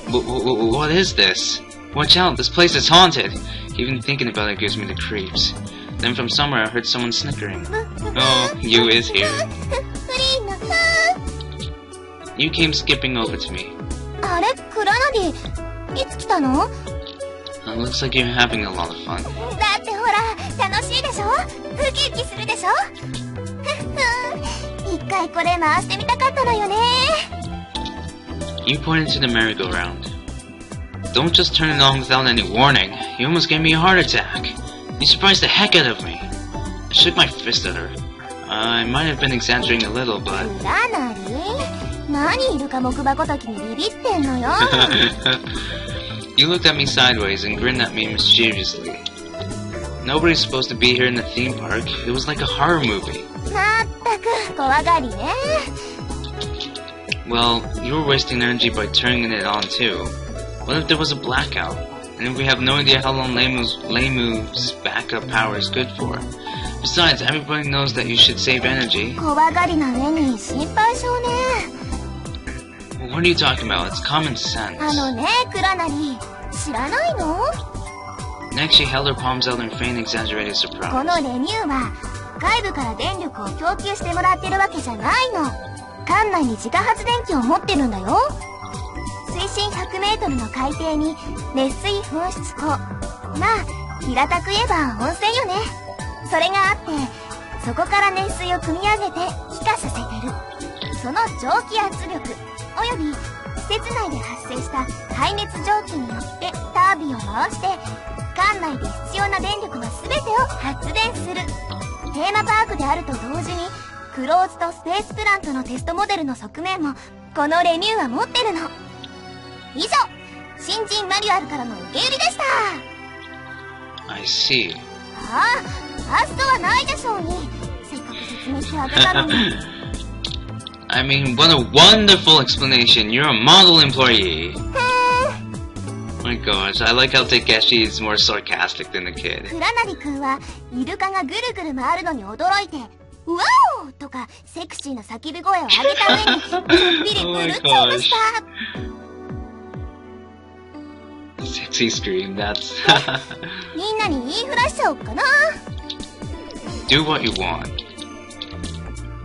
What is this? Watch out, this place is haunted! Even thinking about it gives me the creeps. Then from somewhere I heard someone snickering. Oh, Yu is here. Yu came skipping over to me. あれ、クラナディ、いつ来たの？ It looks like you're having a lot of fun. だってほら、楽しいでしょ？ウキウキするでしょ？一回これ回してみたかったのよね。You pointed to the merry-go-round. Don't just turn it on without any warning. You almost gave me a heart attack. You surprised the heck out of me. I shook my fist at her. I might have been exaggerating a little, but... クラナディ？何イルカ木箱時にビビってんのよ。You looked at me sideways and grinned at me mischievously. Nobody's supposed to be here in the theme park. It was like a horror movie. まったく、怖がりね。Well, you were wasting energy by turning it on too. What if there was a blackout? And if we have no idea how long Leimu's backup power is good for? Besides, everybody knows that you should save energy. 怖がりな上に心配性ね。What are you talking about? It's common sense. あのね、クラナリ、知らないの？ Next, she held her palms out in faint, exaggerated こ surprise. のレミューは外部から電力を供給してもらってるわけじゃないの。館内に自家発電機を持ってるんだよ。水深100メートルの海底に熱水噴出孔。まあ、平たく言えば温泉よね。それがあって、そこから熱水を汲み上げて気化させてる。その蒸気圧力、および施設内で発生した排熱蒸気によってタービンを回して、館内で必要な電力の全てを発電する。テーマパークであると同時に、クローズドスペースプラントのテストモデルの側面も、このレミューは持ってるの。以上、新人マニュアルからの受け売りでした。I see. ああ、アストはないでしょうに。せっかく説明してあげたのに。I mean, what a wonderful explanation. You're a model employee. My gosh, I like how Takeshi is more sarcastic than the kid. クラナリ君はイルカがぐるぐる回るのに驚いて、ワオーとかセクシーな叫び声を上げた上に、ちょっぴり狂っちゃいました。Sexy scream, that's... みんなに言いふらしちゃおっかな。Do what you want.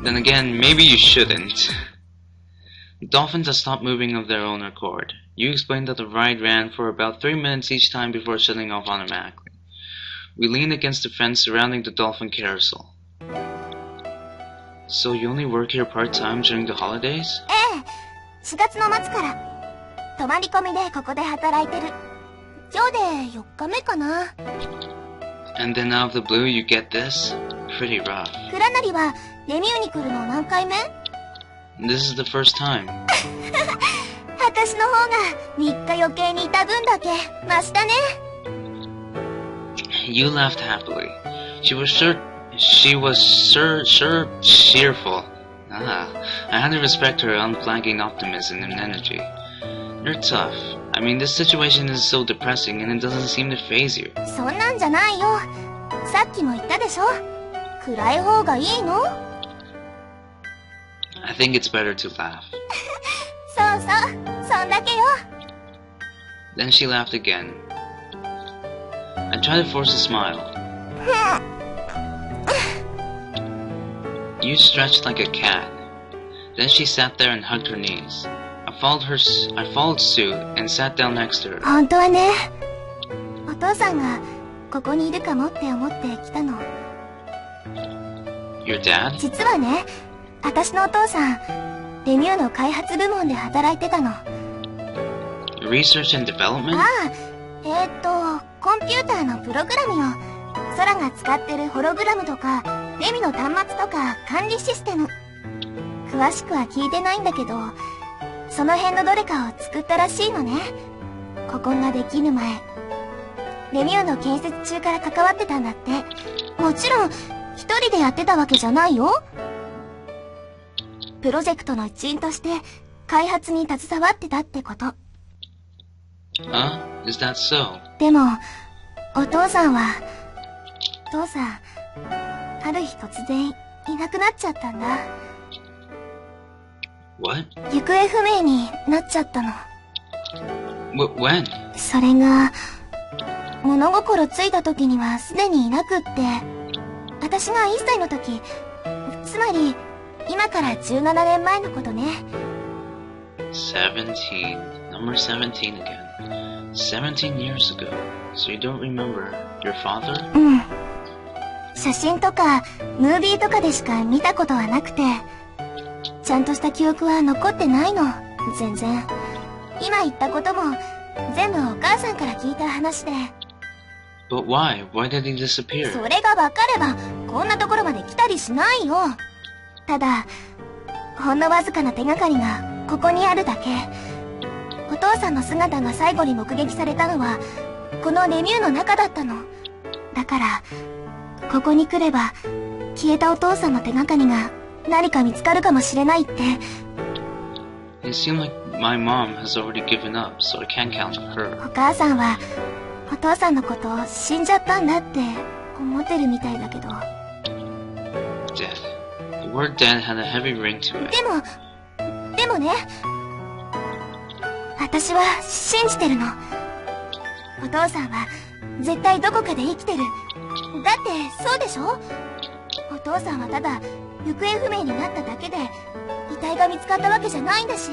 Then again, maybe you shouldn't. Dolphins have stopped moving of their own accord. You explained that the ride ran for about 3 minutes each time before shutting off automatically. We leaned against the fence surrounding the dolphin carousel. So you only work here part-time during the holidays? ええ、4月の末から。泊まり込みでここで働いてる。今日で4日目かな。And then out of the blue you get this? Pretty rough. クラナリはレミューに来るの何回目？ This is the first time. 私の方が3日余計にいた分だけ増したね。You laughed happily. She was cheerful. I had to respect her unflagging optimism and energy. You're tough. I mean, this situation is so depressing and it doesn't seem to faze you. そんなんじゃないよ。さっきも言ったでしょ。暗い方がいいの？ I think it's better to laugh. そうそう、そんだけよ。Then she laughed again. I tried to force a smile. You stretched like a cat. Then she sat there and hugged her knees. I followed suit and sat down next to her. 本当はね、お父さんがここにいるかもって思って来たの。Your dad? 実はね、私のお父さん、レミューの開発部門で働いてたの。Research and development? ああ、コンピューターのプログラムよ。ソラが使ってるホログラムとか、レミの端末とか管理システム。詳しくは聞いてないんだけど、その辺のどれかを作ったらしいのね。ここができる前。レミューの建設中から関わってたんだって。もちろん、一人でやってたわけじゃないよ。プロジェクトの一員として開発に携わってたってこと。Huh? Is that so? でも、お父さん、ある日突然いなくなっちゃったんだ。What? 行方不明になっちゃったの。When? それが、物心ついた時にはすでにいなくって、私が1歳の時、つまり、今から17年前のことね。17. Number 17 again. 17 years ago. So you don't remember your father? うん。写真とか、ムービーとかでしか見たことはなくて、ちゃんとした記憶は残ってないの、全然。今言ったことも、全部お母さんから聞いた話で。But why? Why did he disappear? それがわかれば、こんなところまで来たりしないよ。ただ、ほんのわずかな手がかりが、ここにあるだけ。お父さんの姿が最後に目撃されたのは、このレミューの中だったの。だから、ここに来れば、消えたお父さんの手がかりが、何か見つかるかもしれないって。It seemed like my mom has already given up, so I can't count on her. お母さんは、お父さんのことを死んじゃったんだって思ってるみたいだけど。Dead. The word dead had a heavy ring to it. でもね、私は信じてるの。お父さんは絶対どこかで生きてる。だってそうでしょ？お父さんはただ行方不明になっただけで遺体が見つかったわけじゃないんだし、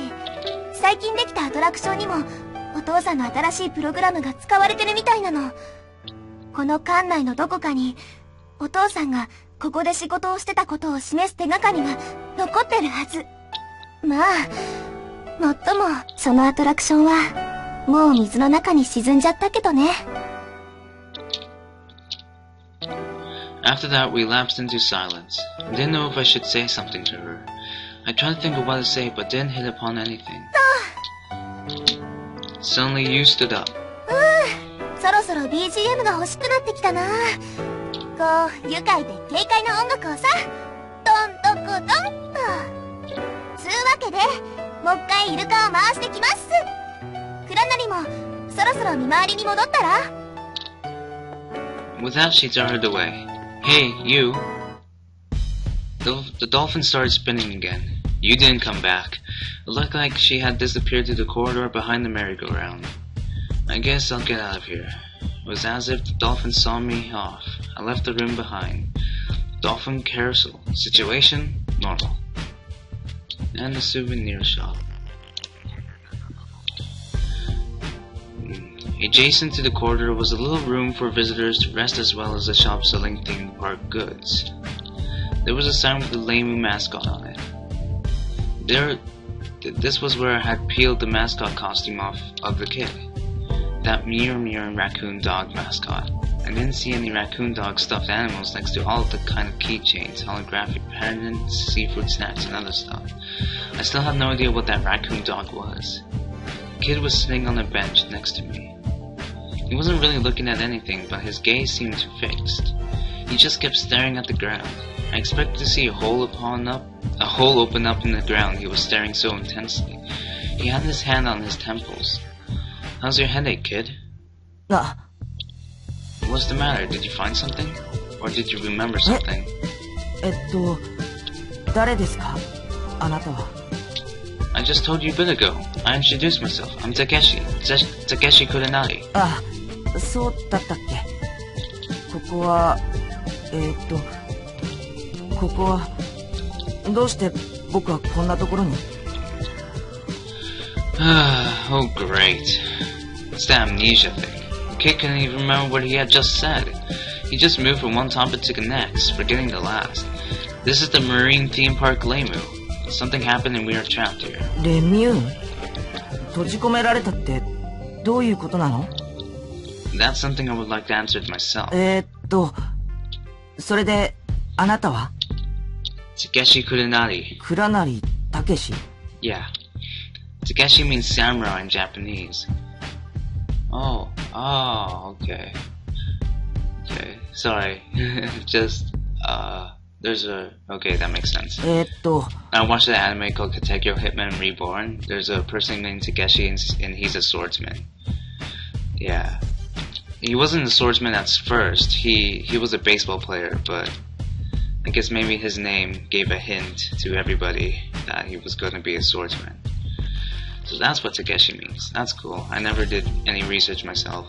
最近できたアトラクションにもお父さんの新しいプログラムが使われてるみたいなの。この館内のどこかにお父さんがここで仕事をしてたことを示す手がかりが残ってるはず。まあ、もっともそのアトラクションはもう水の中に沈んじゃったけどね。After that, we lapsed into silence. I didn't know if I should say something to her. I tried to think of what to say, but didn't hit upon anything. Suddenly, you stood up. そろそろ BGM が欲しくなってきたな。こう、愉快で軽快な音楽をさ、トントコトンと。つうわけで、もう一回イルカを回してきます。クラナリも、そろそろ見回りに戻ったら？ With that, she darted away. Hey, you. The dolphin started spinning again. You didn't come back. It looked like she had disappeared through the corridor behind the merry-go-round. I guess I'll get out of here. It was as if the dolphin saw me off. I left the room behind. Dolphin carousel. Situation? Normal. And the souvenir shop. Adjacent to the corridor was a little room for visitors to rest as well as a shop selling theme park goods. There was a sign with the Lemu mascot on it. This was where I had peeled the mascot costume off of the kid. That Mirror raccoon dog mascot. I didn't see any raccoon dog stuffed animals next to all of the kind of keychains, holographic pendants, seafood snacks, and other stuff. I still had no idea what that raccoon dog was. The kid was sitting on a bench next to me. He wasn't really looking at anything, but his gaze seemed fixed. He just kept staring at the ground. I expected to see a hole open up in the ground. He was staring so intensely. He had his hand on his temples. How's your headache, kid? What's the matter? Did you find something? Or did you remember something? 誰ですか？あなたは。I just told you a bit ago. I introduced myself. I'm Takeshi. Takeshi Kurenari. あ、そうだったっけ。ここは、ここは、どうして僕はこんなところに？ Oh, great. It's the amnesia thing. The kid couldn't even remember what he had just said. He just moved from one topic to the next, forgetting the last. This is the marine theme park Lemu. Something happened and we are trapped here. レミュー？閉じ込められたってどういうことなの？ That's something I would like to answer to myself. それであなたは？ Takeshi Kurenari. クラナリたけし？ Yeah. Takeshi means samurai in Japanese. Oh, okay. Okay, sorry. Okay, that makes sense. I watched the anime called Katekyo Hitman Reborn. There's a person named Takeshi and he's a swordsman. Yeah. He wasn't a swordsman at first. He was a baseball player, but I guess maybe his name gave a hint to everybody that he was going to be a swordsman. So that's what Takeshi means. That's cool. I never did any research myself.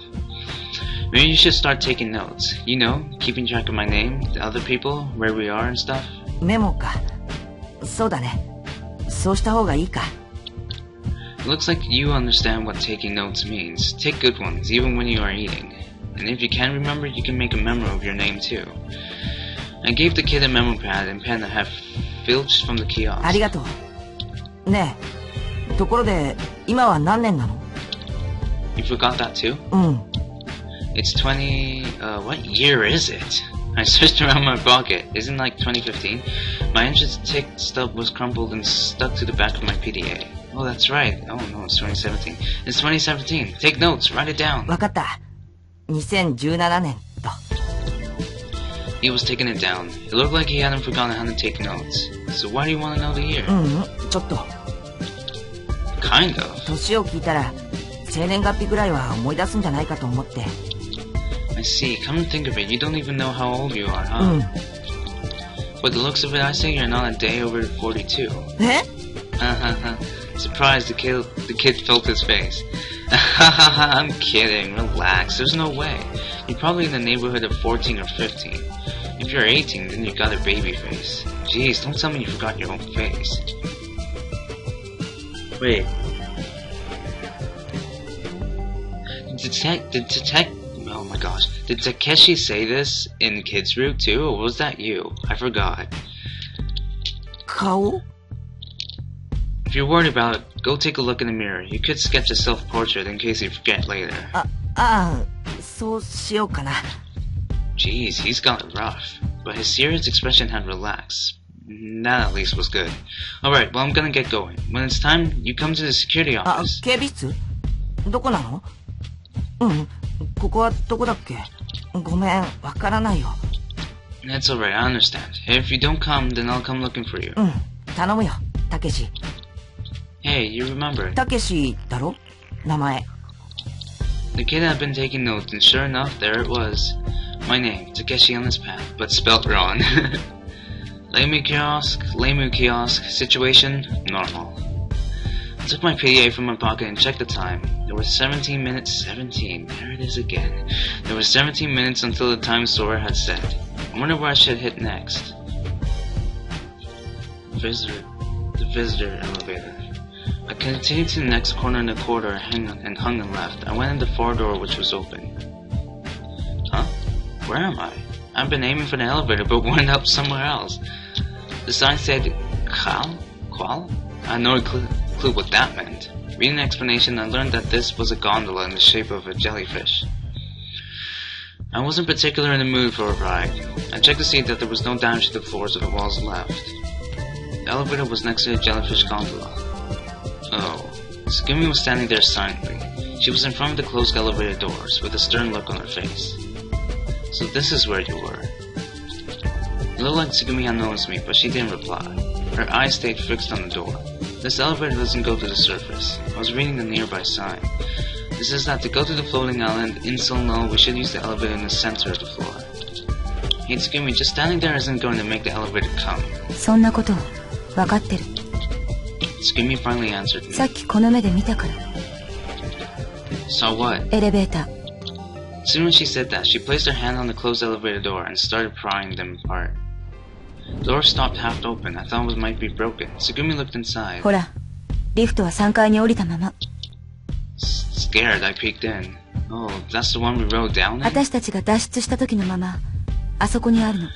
Maybe you should start taking notes. You know, keeping track of my name, the other people, where we are and stuff. メモか。そうだね。そうした方がいいか。It looks like you understand what taking notes means. Take good ones, even when you are eating. And if you can't remember, you can make a memo of your name too. I gave the kid a memo pad and pen that have filched from the kiosk. ありがとう。ねえ、ところで、今は何年なの？ You forgot that too? うん。It's 20... what year is it? I searched around my pocket. Isn't like 2015? My entrance tick stub was crumpled and stuck to the back of my PDA. Oh, that's right. Oh no, it's 2017. It's 2017. Take notes. Write it down. わかった。2017年と。He was taking it down. It looked like he hadn't forgotten how to take notes. So why do you want to know the year? ちょっと。Kind of. 年を聞いたら、生年月日ぐらいは思い出すんじゃないかと思って。I see. Come to think of it, you don't even know how old you are, huh? By the looks of it, I say you're not a day over 42. え? Surprised, the kid felt his face. I'm kidding. Relax. There's no way. You're probably in the neighborhood of 14 or 15. If you're 18, then you got a baby face. Jeez, don't tell me you forgot your own face. Wait. Oh my gosh. Did Takeshi say this in Kids Root too, or was that you? I forgot. 顔? If you're worried about it, go take a look in the mirror. You could sketch a self-portrait in case you forget later. そうしようかな。 Jeez, he's got it rough. But his serious expression had relaxed. That at least was good. Alright, well I'm gonna get going. When it's time, you come to the security office. 警備室？どこなの？ここはどこだっけ？ごめん、わからないよ。 That's alright, I understand. If you don't come, then I'll come looking for you. 頼むよ、たけし。 Hey, you remember? たけしだろ？名前。 The kid had been taking notes, and sure enough, there it was. My name, Takeshi on this pad, but spelt wrong. Lemu kiosk, situation, normal. I took my PDA from my pocket and checked the time. There were 17 minutes, 17, there it is again. There were 17 minutes until the time Sora had said. I wonder where I should hit next. The visitor elevator. I continued to the next corner in the corridor and hung and left. I went in the far door which was open. Huh? Where am I? I've been aiming for the elevator but wound up somewhere else. The sign said, Qual? I had no clue what that meant. Reading the explanation, I learned that this was a gondola in the shape of a jellyfish. I wasn't particularly in the mood for a ride. I checked to see that there was no damage to the floors or the walls left. The elevator was next to the jellyfish gondola. Oh. Tsugumi was standing there silently. She was in front of the closed elevator doors, with a stern look on her face. So this is where you were. It looked like Tsugumi had noticed me, but she didn't reply. Her eyes stayed fixed on the door. This elevator doesn't go to the surface. I was reading the nearby sign. It says that to go to the floating island in Solno, we should use the elevator in the center of the floor. Hey Tsugumi, just standing there isn't going to make the elevator come. そんなこと分かってる。 Tsugumi finally answered me. さっきこの目で見たから。 Saw what? エレベーター。 As soon as she said that, she placed her hand on the closed elevator door and started prying them apart. The door stopped half open. I thought it might be broken. Tsugumi looked inside. ほら、リフトは3階に降りたまま。 Scared, I peeked in. Oh, that's the one we rode down in? 私たちが脱出した時のまま、あそこにあるの。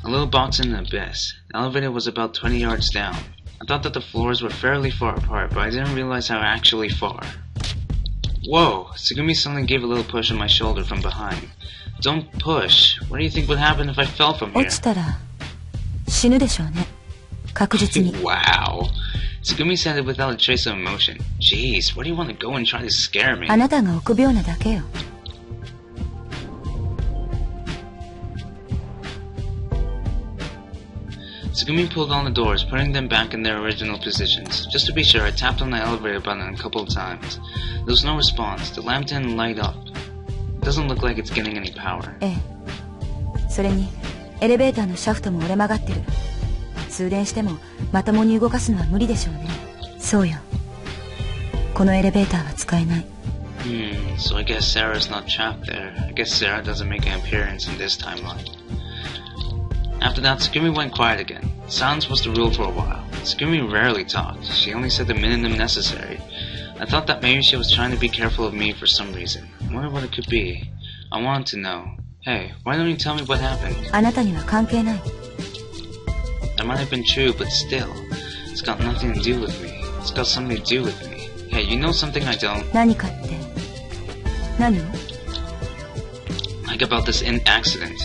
A little box in the abyss. The elevator was about 20 yards down. I thought that the floors were fairly far apart, but I didn't realize how actually far. Whoa! Tsugumi suddenly gave a little push on my shoulder from behind. Don't push. What do you think would happen if I fell from here? 落ちたら死ぬでしょうね。確実に。Wow. Tsugumi said it without a trace of emotion. Jeez, why do you want to go and try to scare me? あなたが臆病なだけよ。Tsugumi pulled on the doors, putting them back in their original positions. Just to be sure, I tapped on the elevator button a couple of times. There was no response. The lamp didn't light up. It doesn't look like it's getting any power. ええ。それに、エレベーターのシャフトも折れ曲がってる。通電してもまともに動かすのは無理でしょうね。そうよ。このエレベーターは使えない。So I guess Sarah's not trapped there. I guess Sarah doesn't make an appearance in this timeline. After that, Tsugumi went quiet again. Silence was the rule for a while. Tsugumi rarely talked. She only said the minimum necessary. I thought that maybe she was trying to be careful of me for some reason. I wonder what it could be. I wanted to know. Hey, why don't you tell me what happened? あなたには関係ない。That might have been true, but still, it's got nothing to do with me. It's got something to do with me. Hey, you know something I don't? 何かって。何を？ Like about this accident.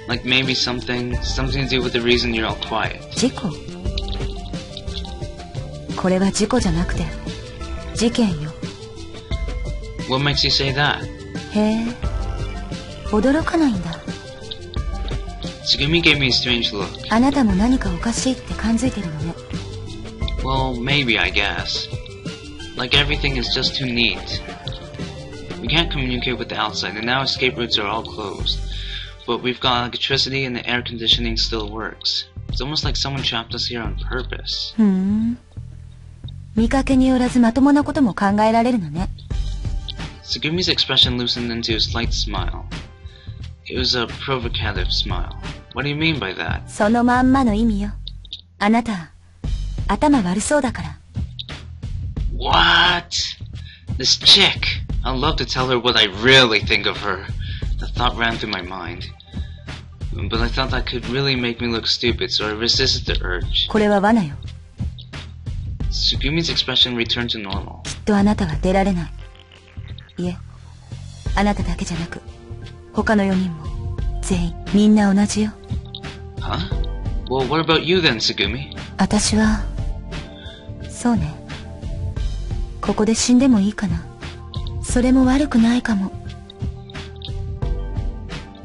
Like maybe something to do with the reason you're all quiet. 事故？これは事故じゃなくて、事件よ。What makes you say that? へえ、驚かないんだ。Tsugumi gave me a strange look. あなたも何かおかしいって感づいてるのね。Well, maybe, I guess. Like everything is just too neat. We can't communicate with the outside, and now escape routes are all closed. But we've got electricity and the air conditioning still works. It's almost like someone trapped us here on purpose. 見かけによらずまともなことも考えられるのね。Tsugumi's expression loosened into a slight smile. It was a provocative smile. What do you mean by that? そのまんまの意味よ。あなた、頭悪そうだから。What? This chick. I'd love to tell her what I really think of her. The thought ran through my mind. But I thought that could really make me look stupid, so I resisted the urge. これは罠よ。Tsugumi's expression returned to normal. きっとあなたは出られない。いえ、あなただけじゃなく、他の4人も、全員、みんな同じよ。Huh? Well, what about you then, Tsugumi? 私は、そうね。ここで死んでもいいかな。それも悪くないかも。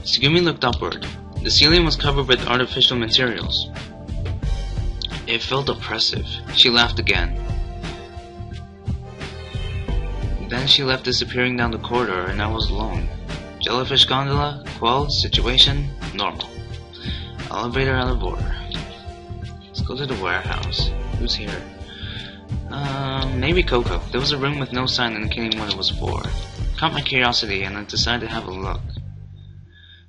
Tsugumi looked upward. The ceiling was covered with artificial materials. It felt oppressive. She laughed again. Then she left, disappearing down the corridor, and I was alone. Jellyfish gondola, quelled, situation, normal. Elevator out of order. Let's go to the warehouse. Who's here? Maybe Coco. There was a room with no sign indicating what it was for. It caught my curiosity, and I decided to have a look.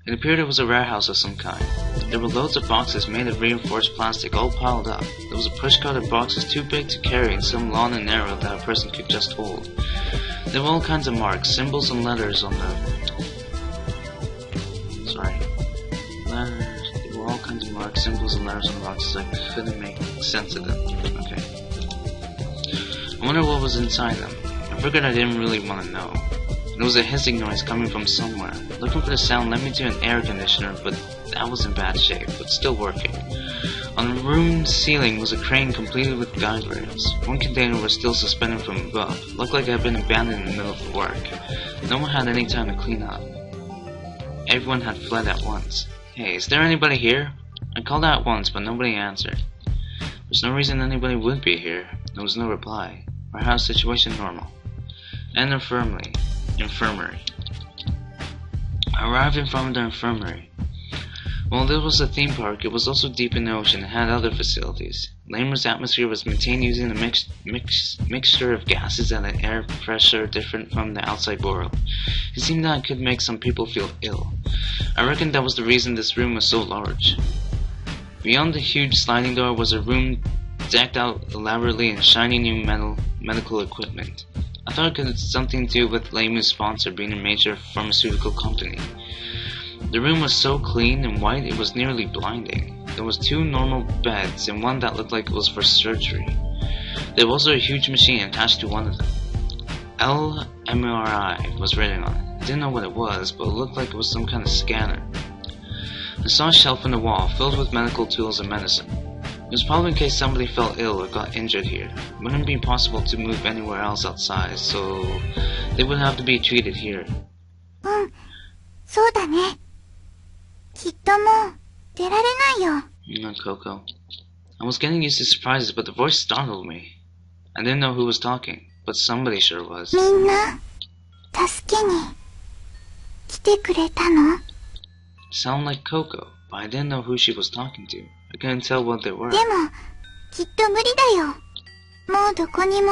It appeared it was a warehouse of some kind. There were loads of boxes made of reinforced plastic all piled up. There was a pushcart of boxes too big to carry and some long and narrow that a person could just hold. There were all kinds of marks, symbols and letters on the... There were all kinds of marks, symbols and letters on the boxes. I couldn't make sense of them. Okay. I wonder what was inside them. I figured I didn't really want to know. There was a hissing noise coming from somewhere. Looking for the sound led me to an air conditioner, but that was in bad shape, but still working. On the room's ceiling was a crane completed with guide rails. One container was still suspended from above. Looked like it had been abandoned in the middle of the work. No one had any time to clean up. Everyone had fled at once. Hey, is there anybody here? I called out once, but nobody answered. There's no reason anybody would be here. There was no reply. Our house situation normal. And infirmary. I arrived in front of the infirmary. While this was a theme park, it was also deep in the ocean and had other facilities. Lamer's atmosphere was maintained using a mixture of gases and an air pressure different from the outside world. It seemed that it could make some people feel ill. I reckon that was the reason this room was so large. Beyond the huge sliding door was a room decked out elaborately in shiny new medical equipment. I thought it could have something to do with Leimu's sponsor being a major pharmaceutical company. The room was so clean and white it was nearly blinding. There was 2 normal beds and one that looked like it was for surgery. There was also a huge machine attached to one of them. LMRI was written on it. I didn't know what it was, but it looked like it was some kind of scanner. I saw a shelf in the wall filled with medical tools and medicine. It was probably in case somebody fell ill or got injured here. It wouldn't be possible to move anywhere else outside, so they would have to be treated here. そうだね。きっともう出られないよ。Not Coco. I was getting used to surprises, but the voice startled me. I didn't know who was talking, but somebody sure was. みんな、助けに来てくれたの？ Sound like Coco, but I didn't know who she was talking to. I couldn't tell what they were. でも、きっと無理だよ。もうどこにも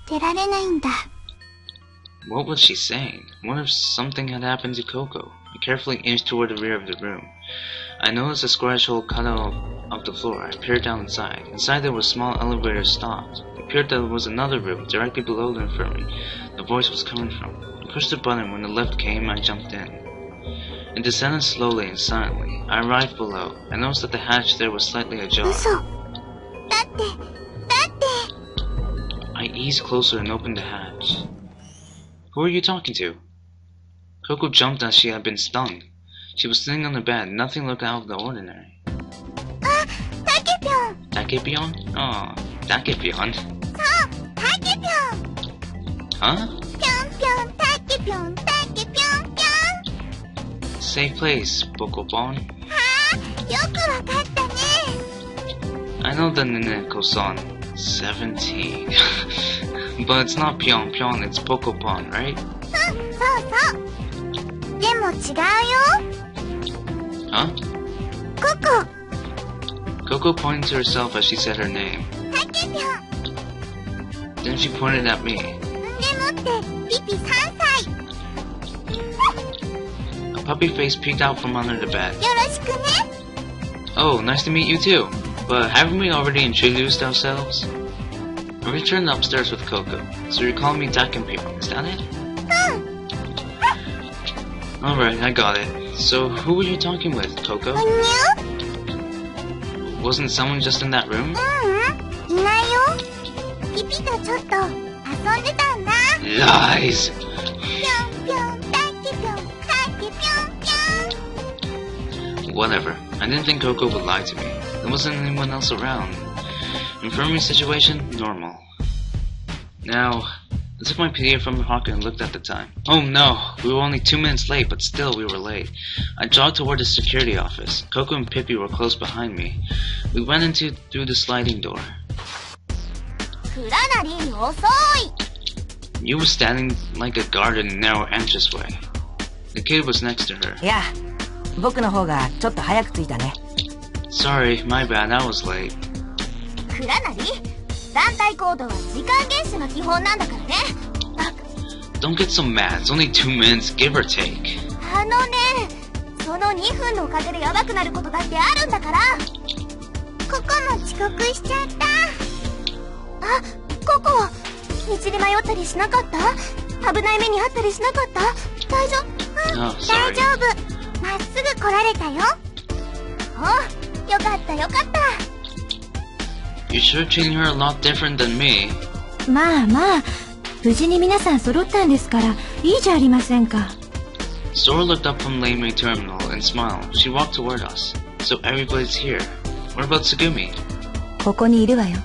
出られないんだ。 What was she saying? What if something had happened to Coco? I carefully inched toward the rear of the room. I noticed a squarish hole cut out of the floor. I peered down inside. Inside there was a small elevator stopped. It appeared that there was another room directly below the infirmary the voice was coming from. I pushed the button. When the lift came, I jumped in. It descended slowly and silently. I arrived below. I noticed that the hatch there was slightly ajar. 嘘。だって。I eased closer and opened the hatch. Who are you talking to? Coco jumped as she had been stung. She was sitting on the bed. Nothing looked out of the ordinary. あ、タケピョン。Takepion? Oh, Takepion. そう、タケピョン。 Huh? ぴょんぴょん、タケピョン、タケピョンぴょん。 Safe place, Bokobon. はあ、よくわかったね。 I know the Neneko-san. 17. But it's not Pion Pion, it's Pokopon, right? そうそう。でも違うよ。 Huh? ココ。 Coco pointed to herself as she said her name. タケピョン。 Then she pointed at me. でもってピピ3歳。 A puppy face peeked out from under the bed. よろしくね。 Oh, nice to meet you too. But haven't we already introduced ourselves? I returned upstairs with Coco. So you're calling me Takenpion, is that it? うん。 Alright, I got it. So who were you talking with, Coco? おにゅ？ Wasn't someone just in that room? ううん、いないよ。ピピとちょっと遊んでたんだ。 Lies! ぴょんぴょん、タケぴょん、タケぴょんぴょん。 Whatever. I didn't think Coco would lie to me. There wasn't anyone else around. Infirmary situation? Normal. Now, I took my PDA from the pocket and looked at the time. Oh no! We were only 2 minutes late, but still we were late. I jogged toward the security office. Coco and Pippi were close behind me. We went through the sliding door. クラナリン遅い。 You were standing like a guard in a narrow entranceway. The kid was next to her. いや、僕の方がちょっと早く着いたね。 Sorry, my bad, I was late. クラナリ、団体行動は時間厳守が基本なんだからね。Don't get so mad, it's only 2 minutes, give or take. あのね、その2分のおかげでヤバくなることだってあるんだから。ここも遅刻しちゃった。あ、ココ、道で迷ったりしなかった？危ない目にあったりしなかった？大丈夫？うん、 Oh, 大 sorry. 丈夫。まっすぐ来られたよ。お、よかったよかった。 You're sure treating her a lot different than me. まあまあ、無事に皆さん揃ったんですから、いいじゃありませんか。Sora looked up from Laneway Terminal and smiled. She walked toward us. So everybody's here. What about Tsugumi? ここにいるわよ。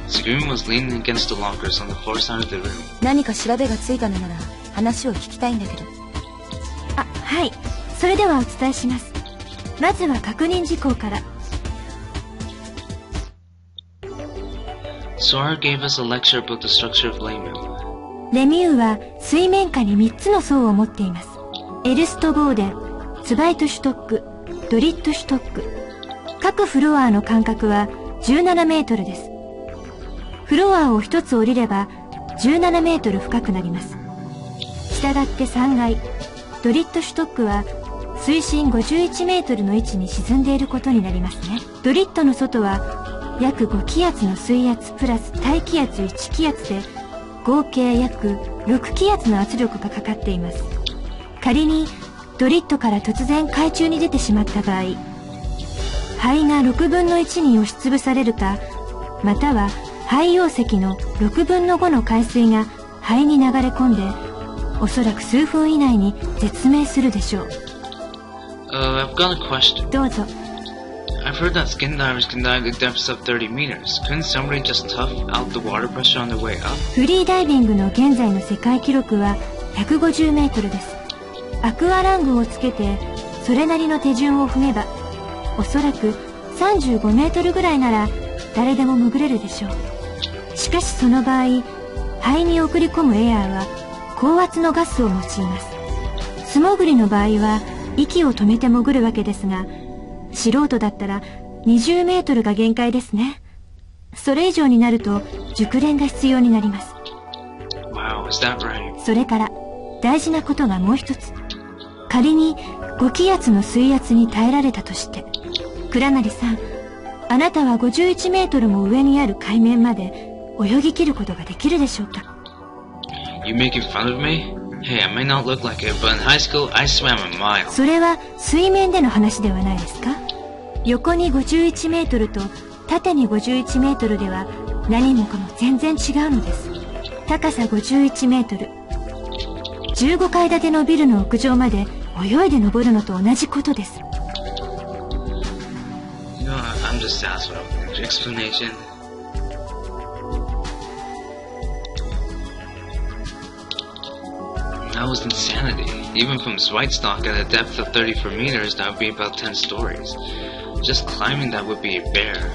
Tsugumi was leaning against the lockers on the floor side of the room. 何か調べがついたのなら話を聞きたいんだけど。あ、はい。それではお伝えします。まずは確認事項から。Sora gave us a lecture about the structure of Laymu. レミューは水面下に3つの層を持っています。エルストボーデン、ツバイトシュトック、ドリットシュトック。各フロアの間隔は17メートルです。フロアを1つ降りれば17メートル深くなります。したがって3階、ドリットシュトックは水深51メートルの位置に沈んでいることになりますね。ドリットの外は約5気圧の水圧プラス大気圧1気圧で合計約6気圧の圧力がかかっています。仮にドリットから突然海中に出てしまった場合、肺が6分の1に押しつぶされるか、または肺溶石の6分の5の海水が肺に流れ込んで、おそらく数分以内に絶命するでしょう。I've got a question. どうぞ。I've heard that skin divers can dive to depths of 30 meters. Couldn't somebody just tough out the water pressure on their way up? フリーダイビングの現在の世界記録は150メートルです。アクアラングをつけてそれなりの手順を踏めばおそらく35メートルぐらいなら誰でも潜れるでしょう。しかしその場合、肺に送り込むエアーは高圧のガスを用います。素潜りの場合は息を止めて潜るわけですが、素人だったら20メートルが限界ですね。それ以上になると熟練が必要になります。Wow, is that right? それから大事なことがもう一つ。仮に5気圧の水圧に耐えられたとして、倉成さん、あなたは51メートルも上にある海面まで泳ぎ切ることができるでしょうか？ You making fun of me? Hey, I may not look like it, but in high school I swam a mile. それは水面での話ではないですか？横に51メートルと縦に51メートルでは何もかも全然違うのです。高さ51メートル。15階建てのビルの屋上まで泳いで登るのと同じことです。You know, I'm just satisfied with your explanation. That was insanity. Even from Zweigstock at a depth of 34 meters, that would be about 10 stories. Just climbing that would be a bear.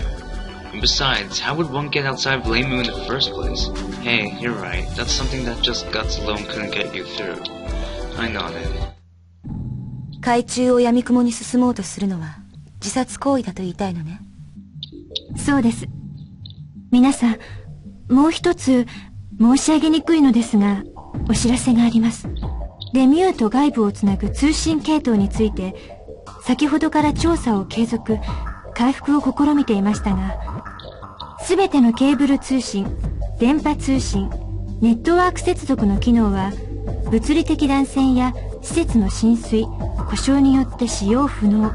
And besides, how would one get outside of Lemu in the first place? Hey, you're right. That's something that just guts alone couldn't get you through. I nodded. 海中を闇雲に進もうとするのは自殺行為だと言いたいのね。そうです。皆さん、もう一つ申し上げにくいのですが、お知らせがあります。レミューと外部をつなぐ通信系統について、先ほどから調査を継続、回復を試みていましたが、すべてのケーブル通信、電波通信、ネットワーク接続の機能は、物理的断線や施設の浸水、故障によって使用不能。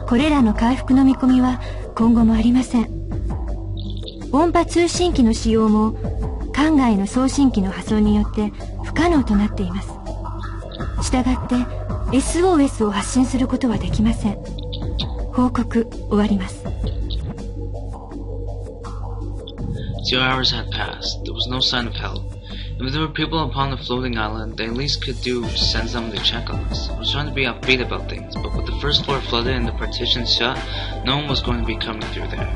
これらの回復の見込みは今後もありません。音波通信機の使用も、管外の送信機の破損によって不可能となっています。したがって SOS を発信することはできません。報告終わります。2 hours had passed. There was no sign of help. If there were people upon the floating island, they at least could send someone to check on us. I was trying to be upbeat about things, but with the first floor flooded and the partitions shut, no one was going to be coming through there.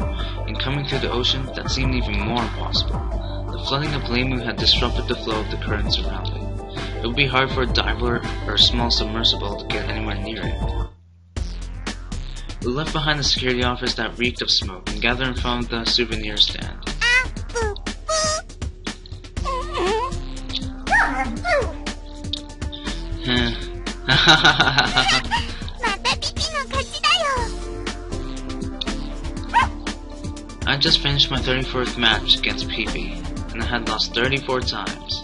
And coming through the ocean, that seemed even more impossible. The flooding of Lemu had disrupted the flow of the currents around it. It would be hard for a diver or a small submersible to get anywhere near it. We left behind the security office that reeked of smoke and gathered in front of the souvenir stand. I just finished my 34th match against Pee-Pee, and I had lost 34 times.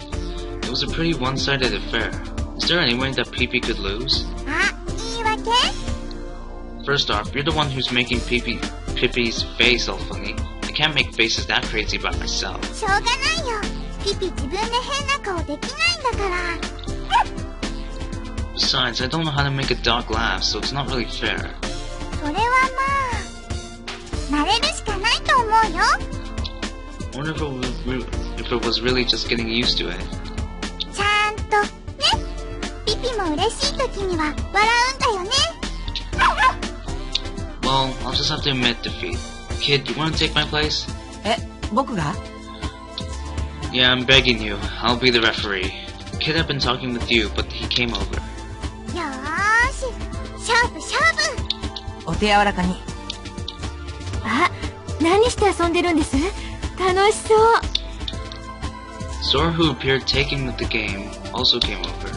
It was a pretty one-sided affair. Is there any way that Pee-Pee could lose? First off, you're the one who's making Pee-Pee's face all funny. I can't make faces that crazy by myself. Besides, I don't know how to make a dog laugh, so it's not really fair. I wonder if it was really just getting used to it. Well, I'll just have to admit defeat. Kid, you want to take my place? 僕が? Yeah, I'm begging you. I'll be the referee. Kid had been talking with you, but he came over. お手柔らかに。あ、何して遊んでるんです？楽しそう。Sora, who appeared taken with the game, also came over.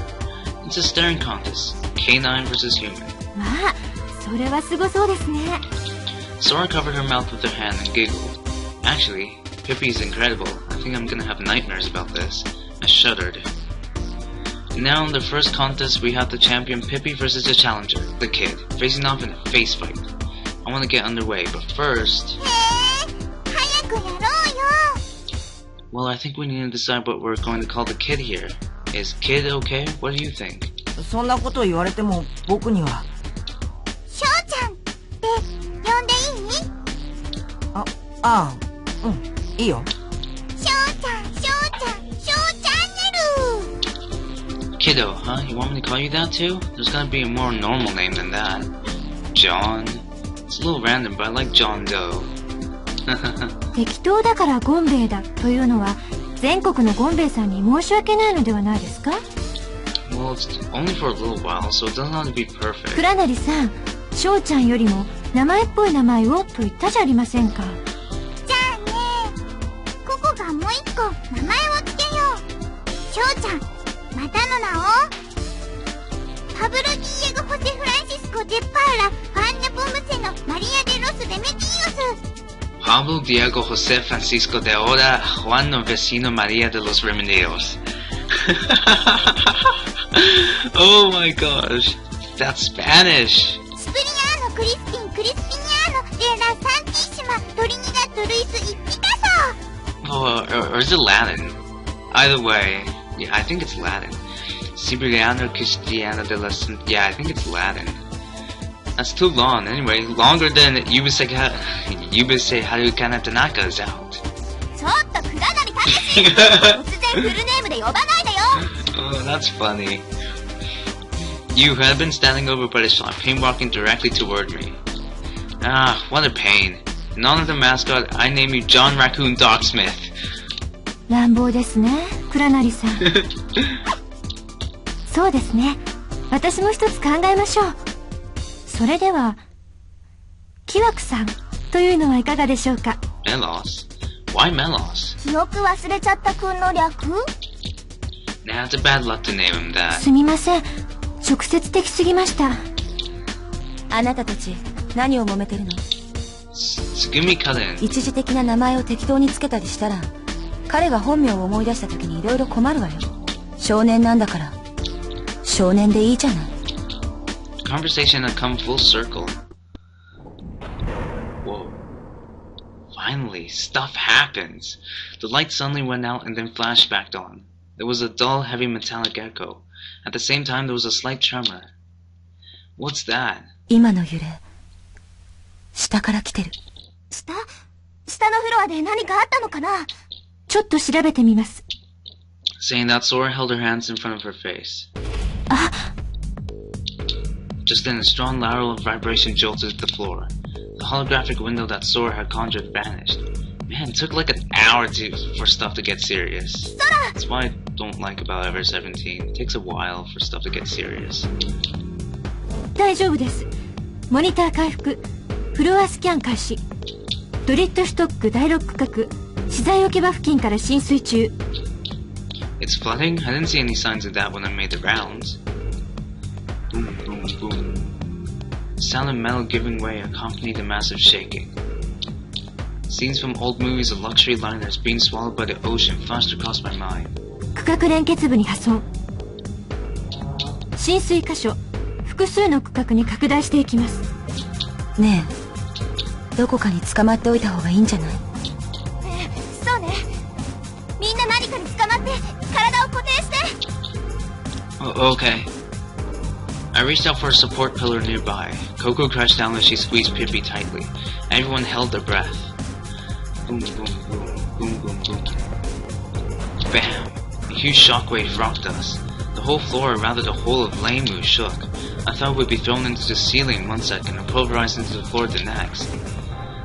It's a staring contest, K9 versus human. まあ、それはすごそうですね。Sora covered her mouth with her hand and giggled. Actually, Pippi is incredible. I think I'm gonna have nightmares about this. I shuddered. And now in the first contest, we have the champion Pippi versus the challenger, the kid, facing off in a face fight. I want to get underway, but first... Well, I think we need to decide what we're going to call the kid here. Is kid okay? What do you think? そんなこと言われても僕には。翔ちゃんって呼んでいい？いいよ。翔ちゃん、翔チャンネル。 Kiddo, huh? You want me to call you that too? There's gotta be a more normal name than that. John? It's a little random, but I like John Doe. 適当だからゴンベイだというのは全国のゴンベイさんに申し訳ないのではないですか？ Well, it's only for a little while, so it doesn't have to be perfect. 倉成さん、翔ちゃんよりも名前っぽい名前をと言ったじゃありませんか。じゃあね、ココがもう一個名前をつけよう。翔ちゃん、またの名をパブロ・ディエゴ・ホセ・フランシスコ・デ・パーラ・ファンネ・ポムセのマリア・デ・ロス・レメディオス。Pablo Diego José Francisco de Ora Juan no Vecino María de los Remedios. Oh my gosh, that's Spanish. スプリアーノ・クリスピン・クリスピニアーノ・デ・ラ・サンティッシマ・トリニダッド・ルイス・イピカソ。 Oh, or is it Latin? Either way, yeah, I think it's Latin. Siberiano Cristiano de la... Yeah, I think it's Latin. That's too long. Anyway, longer than Yubisei Harukana Tanaka is out. ちょっと倉成武史、突然フルネームで呼ばないでよ。Oh, that's funny. You had been standing over by the shop, him walking directly toward me. Ah, what a pain. In honor of the mascot, I name you John Raccoon Dogsmith. 乱暴ですね、倉成さん。そうですね。私も一つ考えましょう。それでは、キワクさんというのはいかがでしょうか。Melos? Why Melos? 記憶忘れちゃったくんの略？ Nah, it's a bad luck to name him that. すみません。直接的すぎました。あなたたち、何を揉めてるの？ Tsugumi Kaden. 一時的な名前を適当につけたりしたら、彼が本名を思い出した時に色々困るわよ。少年なんだから、少年でいいじゃない。Conversation had come full circle. Whoa. Finally, stuff happens. The light suddenly went out and then flashed back on. There was a dull, heavy metallic echo. At the same time, there was a slight tremor. What's that? 今の揺れ、下から来てる。下のフロアで何かあったのかな？ちょっと調べてみます。Saying that, Sora held her hands in front of her face. Just then, a strong lateral vibration jolted the floor. The holographic window that Sora had conjured vanished. Man, it took like an hour for stuff to get serious. Sora! That's what I don't like about Ever 17. It takes a while for stuff to get serious. 大丈夫です。モニター回復。フロアスキャン開始。ドリットストック第6区画。資材置き場付近から浸水中。It's flooding? I didn't see any signs of that when I made the rounds. Boom, boom, boom. The sound of metal giving way accompanied the massive shaking. Scenes from old movies of luxury liners being swallowed by the ocean flashed across my mind. 区画連結部に破損。浸水箇所、複数の区画に拡大していきます。ねえ、どこかに捕まっておいた方がいいんじゃない？そうね。みんな何かに捕まって体を固定して。Oh, okay. I reached out for a support pillar nearby. Coco crouched down as she squeezed Pippi tightly. Everyone held their breath. Boom, boom, boom, boom, boom, boom. Bam! A huge shockwave rocked us. The whole floor, or rather the whole of Lemu, shook. I thought we'd be thrown into the ceiling one second and pulverized into the floor the next.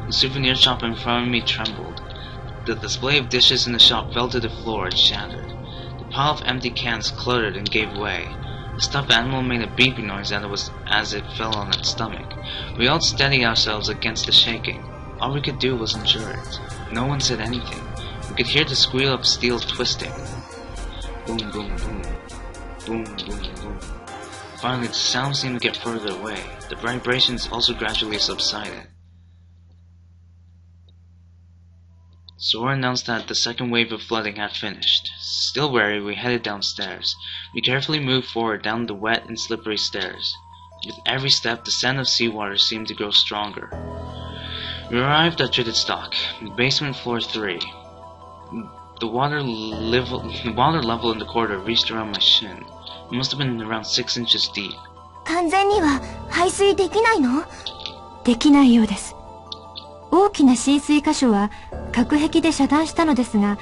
The souvenir shop in front of me trembled. The display of dishes in the shop fell to the floor and shattered. The pile of empty cans cluttered and gave way. The stuffed animal made a beeping noise as it fell on its stomach. We all steadied ourselves against the shaking. All we could do was endure it. No one said anything. We could hear the squeal of steel twisting. Boom, boom, boom. Boom, boom, boom. Finally, the sound seemed to get further away. The vibrations also gradually subsided. Sora announced that the second wave of flooding had finished. Still wary, we headed downstairs. We carefully moved forward down the wet and slippery stairs. With every step, the scent of seawater seemed to grow stronger. We arrived at Trident Stock, basement floor 3. The water level in the corridor reached around my shin. It must have been around 6 inches deep. 完全には排水できないの？できないようです。大きな浸水箇所は隔壁で遮断したのですが、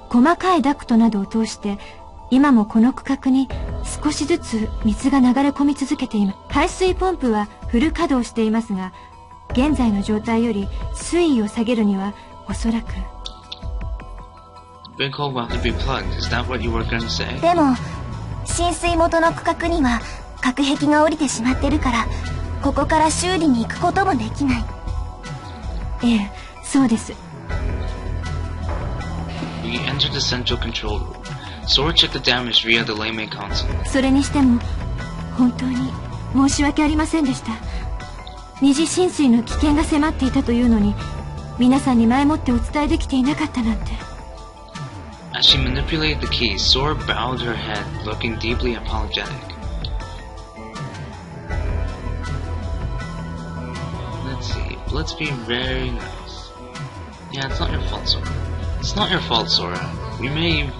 細かいダクトなどを通して今もこの区画に少しずつ水が流れ込み続けています。排水ポンプはフル稼働していますが、現在の状態より水位を下げるにはおそらく。Big hole will have to be plugged. Is that what you were gonna say? でも浸水元の区画には隔壁が降りてしまってるから、ここから修理に行くこともできない。ええ、そうです。We entered the central control room. Sora checked the damage via the layman console. それにしても本当に申し訳ありませんでした。二次浸水の危険が迫っていたというのに、皆さんに前もってお伝えできていなかったなんて。As she manipulated the keys, Sora bowed her head, looking deeply apologetic. Let's see. Let's be very nice. Yeah, it's not your fault, Sora. It's not your fault, Sora. We may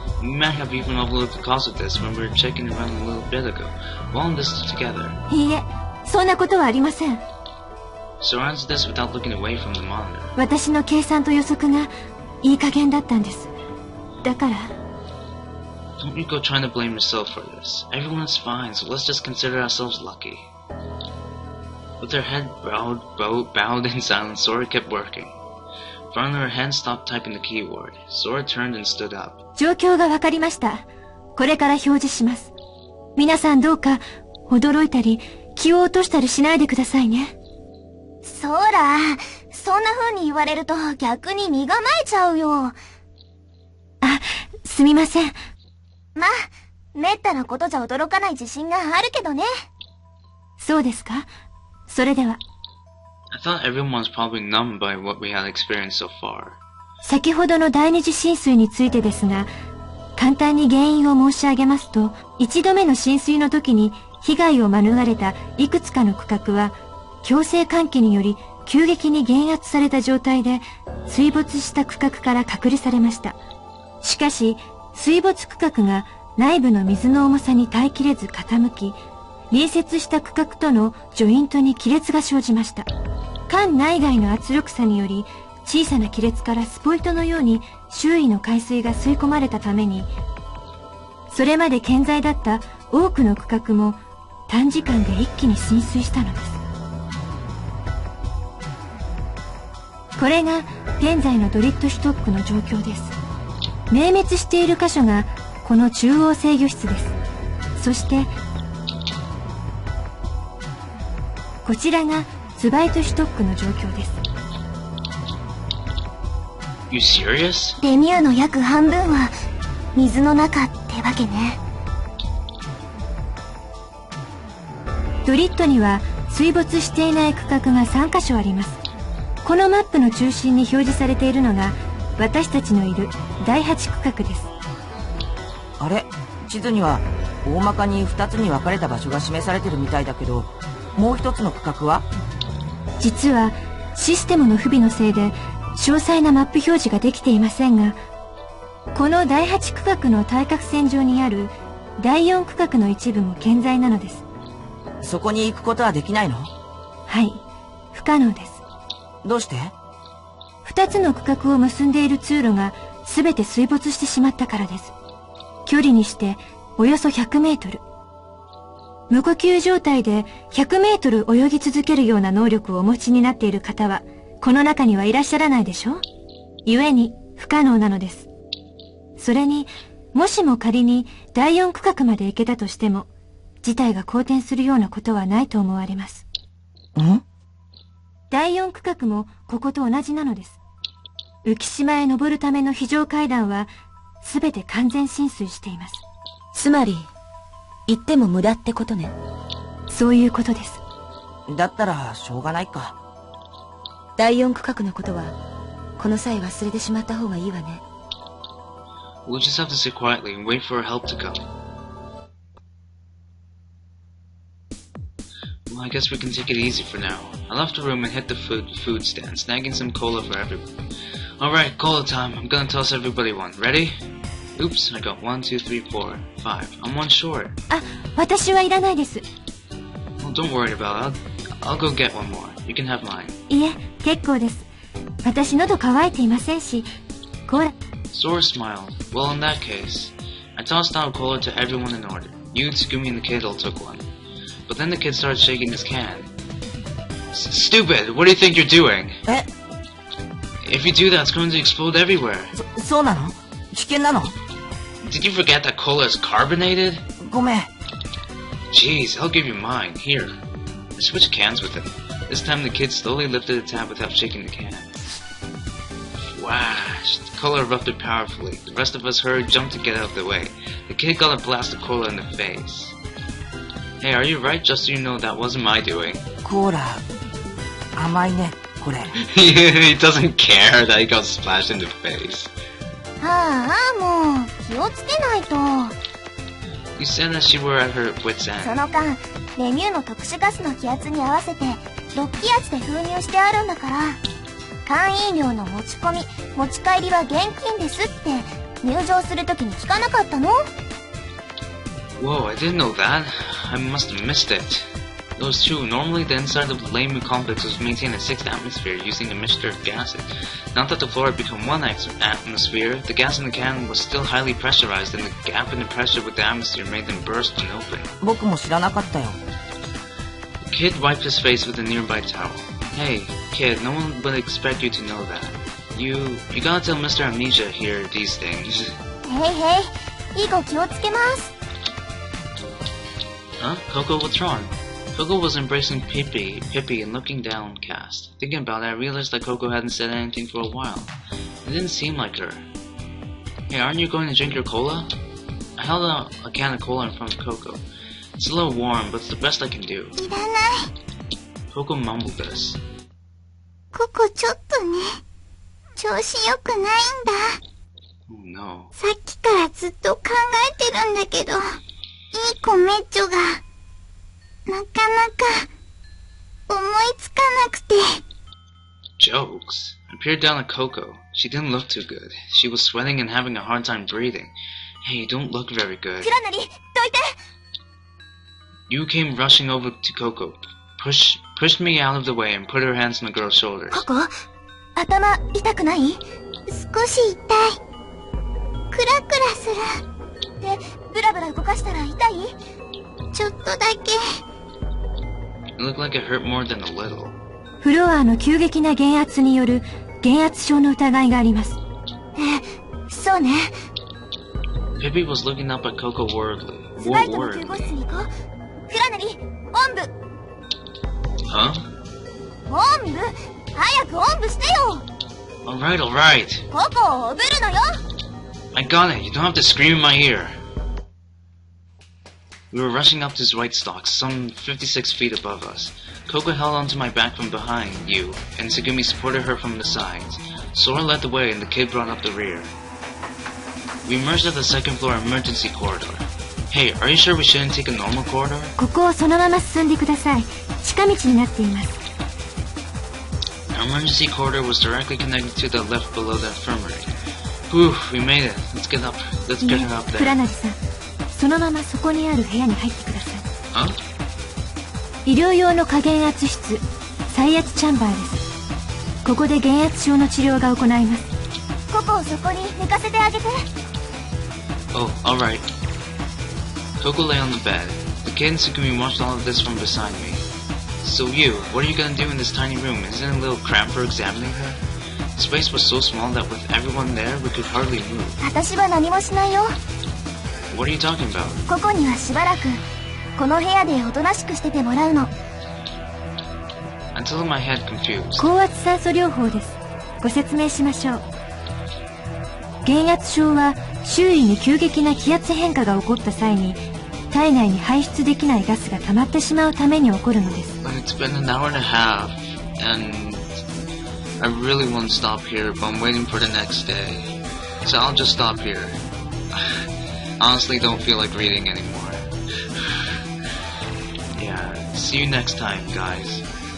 have even overlooked the cause of this when we were checking around a little bit ago. We're all in this together. いいえ、そんなことはありません。Sora answered this without looking away from the monitor. 私の計算と予測がいい加減だったんです。だから。Don't you go trying to blame yourself for this. Everyone's fine, so let's just consider ourselves lucky. With her head bowed in silence, Sora kept working. Finally, her hand stopped typing the keyword. Sora turned and stood up. 状況がわかりました。これから表示します。皆さんどうか驚いたり気を落としたりしないでくださいね。そら、そんな風に言われると逆に身構えちゃうよ。あ、すみません。まあ、めったなことじゃ驚かない自信があるけどね。そうですか？それでは。I thought everyone was probably numbed by what we had experienced so far. 先ほどの第二次浸水についてですが、簡単に原因を申し上げますと、一度目の浸水の時に被害を免れたいくつかの区画は、強制換気により急激に減圧された状態で水没した区画から隔離されました。しかし、水没区画が内部の水の重さに耐えきれず傾き、隣接した区画とのジョイントに亀裂が生じました。管内外の圧力差により、小さな亀裂からスポイトのように周囲の海水が吸い込まれたために、それまで健在だった多くの区画も短時間で一気に浸水したのです。これが現在のドリットシュトックの状況です。明滅している箇所がこの中央制御室です。そしてこちらがツバイトシュトックの状況です。You serious? レミューの約半分は水の中ってわけね。ドリットには水没していない区画が3カ所あります。このマップの中心に表示されているのが私たちのいる第8区画です。あれ、地図には大まかに2つに分かれた場所が示されてるみたいだけど、もう一つの区画は？実はシステムの不備のせいで詳細なマップ表示ができていませんが、この第8区画の対角線上にある第4区画の一部も健在なのです。そこに行くことはできないの？はい、不可能です。どうして？2つの区画を結んでいる通路が全て水没してしまったからです。距離にしておよそ100メートル。無呼吸状態で100メートル泳ぎ続けるような能力をお持ちになっている方はこの中にはいらっしゃらないでしょ？故に不可能なのです。それに、もしも仮に第4区画まで行けたとしても、事態が好転するようなことはないと思われます。第4区画もここと同じなのです。浮島へ登るための非常階段は全て完全浸水しています。つまり、言っても無駄ってことね。そういうことです。だったらしょうがないか。第4区画のことは、この際忘れてしまった方がいいわね。We'll just have to sit quietly and wait for our help to come. Well, I guess we can take it easy for now. I left the room and hit the food stand, snagging some cola for everyone. Alright, cola time. I'm gonna toss everybody one. Ready? Oops, I got 1, 2, 3, 4, 5. I'm one short. あ、私はいらないです。Well, don't worry about it. I'll go get one more. You can have mine. いえ、結構です。私喉乾いていませんし、コーラ。Sora smiled. Well, in that case, I tossed out cola to everyone in order. You, Tsugumi, and the kid all took one. But then the kid started shaking his can. Stupid! What do you think you're doing? If you do that, it's going to explode everywhere. そうなの？危険なの？ Did you forget that cola is carbonated? ごめん。 Jeez, I'll give you mine. Here. I switched cans with him. This time the kid slowly lifted the tab without shaking the can. Flash! The cola erupted powerfully. The rest of us hurried, jumped to get out of the way. The kid got a blast of cola in the face. Hey, are you right? Just so you know, that wasn't my doing. コーラ、甘いね、これ。He doesn't care that he got splashed in the face. ああ、もう、気をつけないと。 You said that she were at her wit's そ end. の間、レミューの特殊ガスの気圧に合わせて、6気圧で封入してあるんだから、会員料の持ち込み、持ち帰りは現金ですって、入場するときに聞かなかったの？ Whoa, I didn't know that. I must have missed it. It was true. Normally, the inside of the Lemu complex was maintained at 6th atmosphere using a mixture of gases. Now that the floor had become 1 atmosphere, the gas in the can was still highly pressurized, and the gap in the pressure with the atmosphere made them burst and open. 僕も知らなかったよ。 The kid wiped his face with a nearby towel. Hey, kid, no one would expect you to know that. You gotta tell Mr. Amnesia here these things. へいへい、以後気をつけます。 Huh? Coco, what's wrong? Coco was embracing Pippi and looking downcast. Thinking about it, I realized that Coco hadn't said anything for a while. It didn't seem like her. Hey, aren't you going to drink your cola? I held out a can of cola in front of Coco. It's a little warm, but it's the best I can do. いらない。 Coco mumbled this. ここちょっとね、調子良くないんだ。 Oh no. さっきからずっと考えてるんだけど、いい子めっちょが、なかなか思いつかなくて。 Jokes? I peered down at Coco. She didn't look too good. She was sweating and having a hard time breathing. Hey, you don't look very good. クラナリ、どいて。 You came rushing over to Coco, pushed me out of the way and put her hands on the girl's shoulders. ここ、頭痛くない？少し痛い。クラクラする。で、ブラブラ動かしたら痛い？ちょっとだけ。 It looked like it hurt more than a little. フロアの急激な減圧による減圧症の疑いがあります。そうね。 Pippi was looking up at Coco worriedly. スパイトの救護室に行こう。クラナリ、おんぶ。 Huh? おんぶ？早くおんぶしてよ。 Alright, alright. ここをおぶるのよ。 I got it. You don't have to scream in my ear. We were rushing up to White Stalks, some 56 feet above us. Coco held onto my back from behind you, and Tsugumi supported her from the sides. Sora led the way, and the kid brought up the rear. We emerged at the second floor emergency corridor. Hey, are you sure we shouldn't take a normal corridor? ここをそのまま進んでください。近道になっています。 Our emergency corridor was directly connected to the left below the infirmary. Whew, we made it. Let's get her up クラ there. ナリさん、そのままそこにある部屋に入ってください。 Huh? 医療用の過減圧室、再圧チャンバーです。ここで減圧症の治療が行います。ここをそこに寝かせてあげて。 Oh, alright. Coco lay on the bed. The kid and Tsugumi watched all of this from beside me. So you, what are you gonna do in this tiny room? Isn't it a little cramped for examining her? The space was so small that with everyone there, we could hardly move. 私は何もしないよ。 What are you talking about? ここにはしばらく、この部屋でおとなしくしててもらうの。 Until my head confused. 高圧酸素療法です。ご説明しましょう。減圧症は周囲に急激な気圧変化が起こった際に体内に排出できないガスが溜まってしまうために起こるのです。 But it's been an hour and a half, and I really want to stop here, but I'm waiting for the next day. So I'll just stop here. Honestly, don't feel like reading anymore. Yeah, see you next time, guys.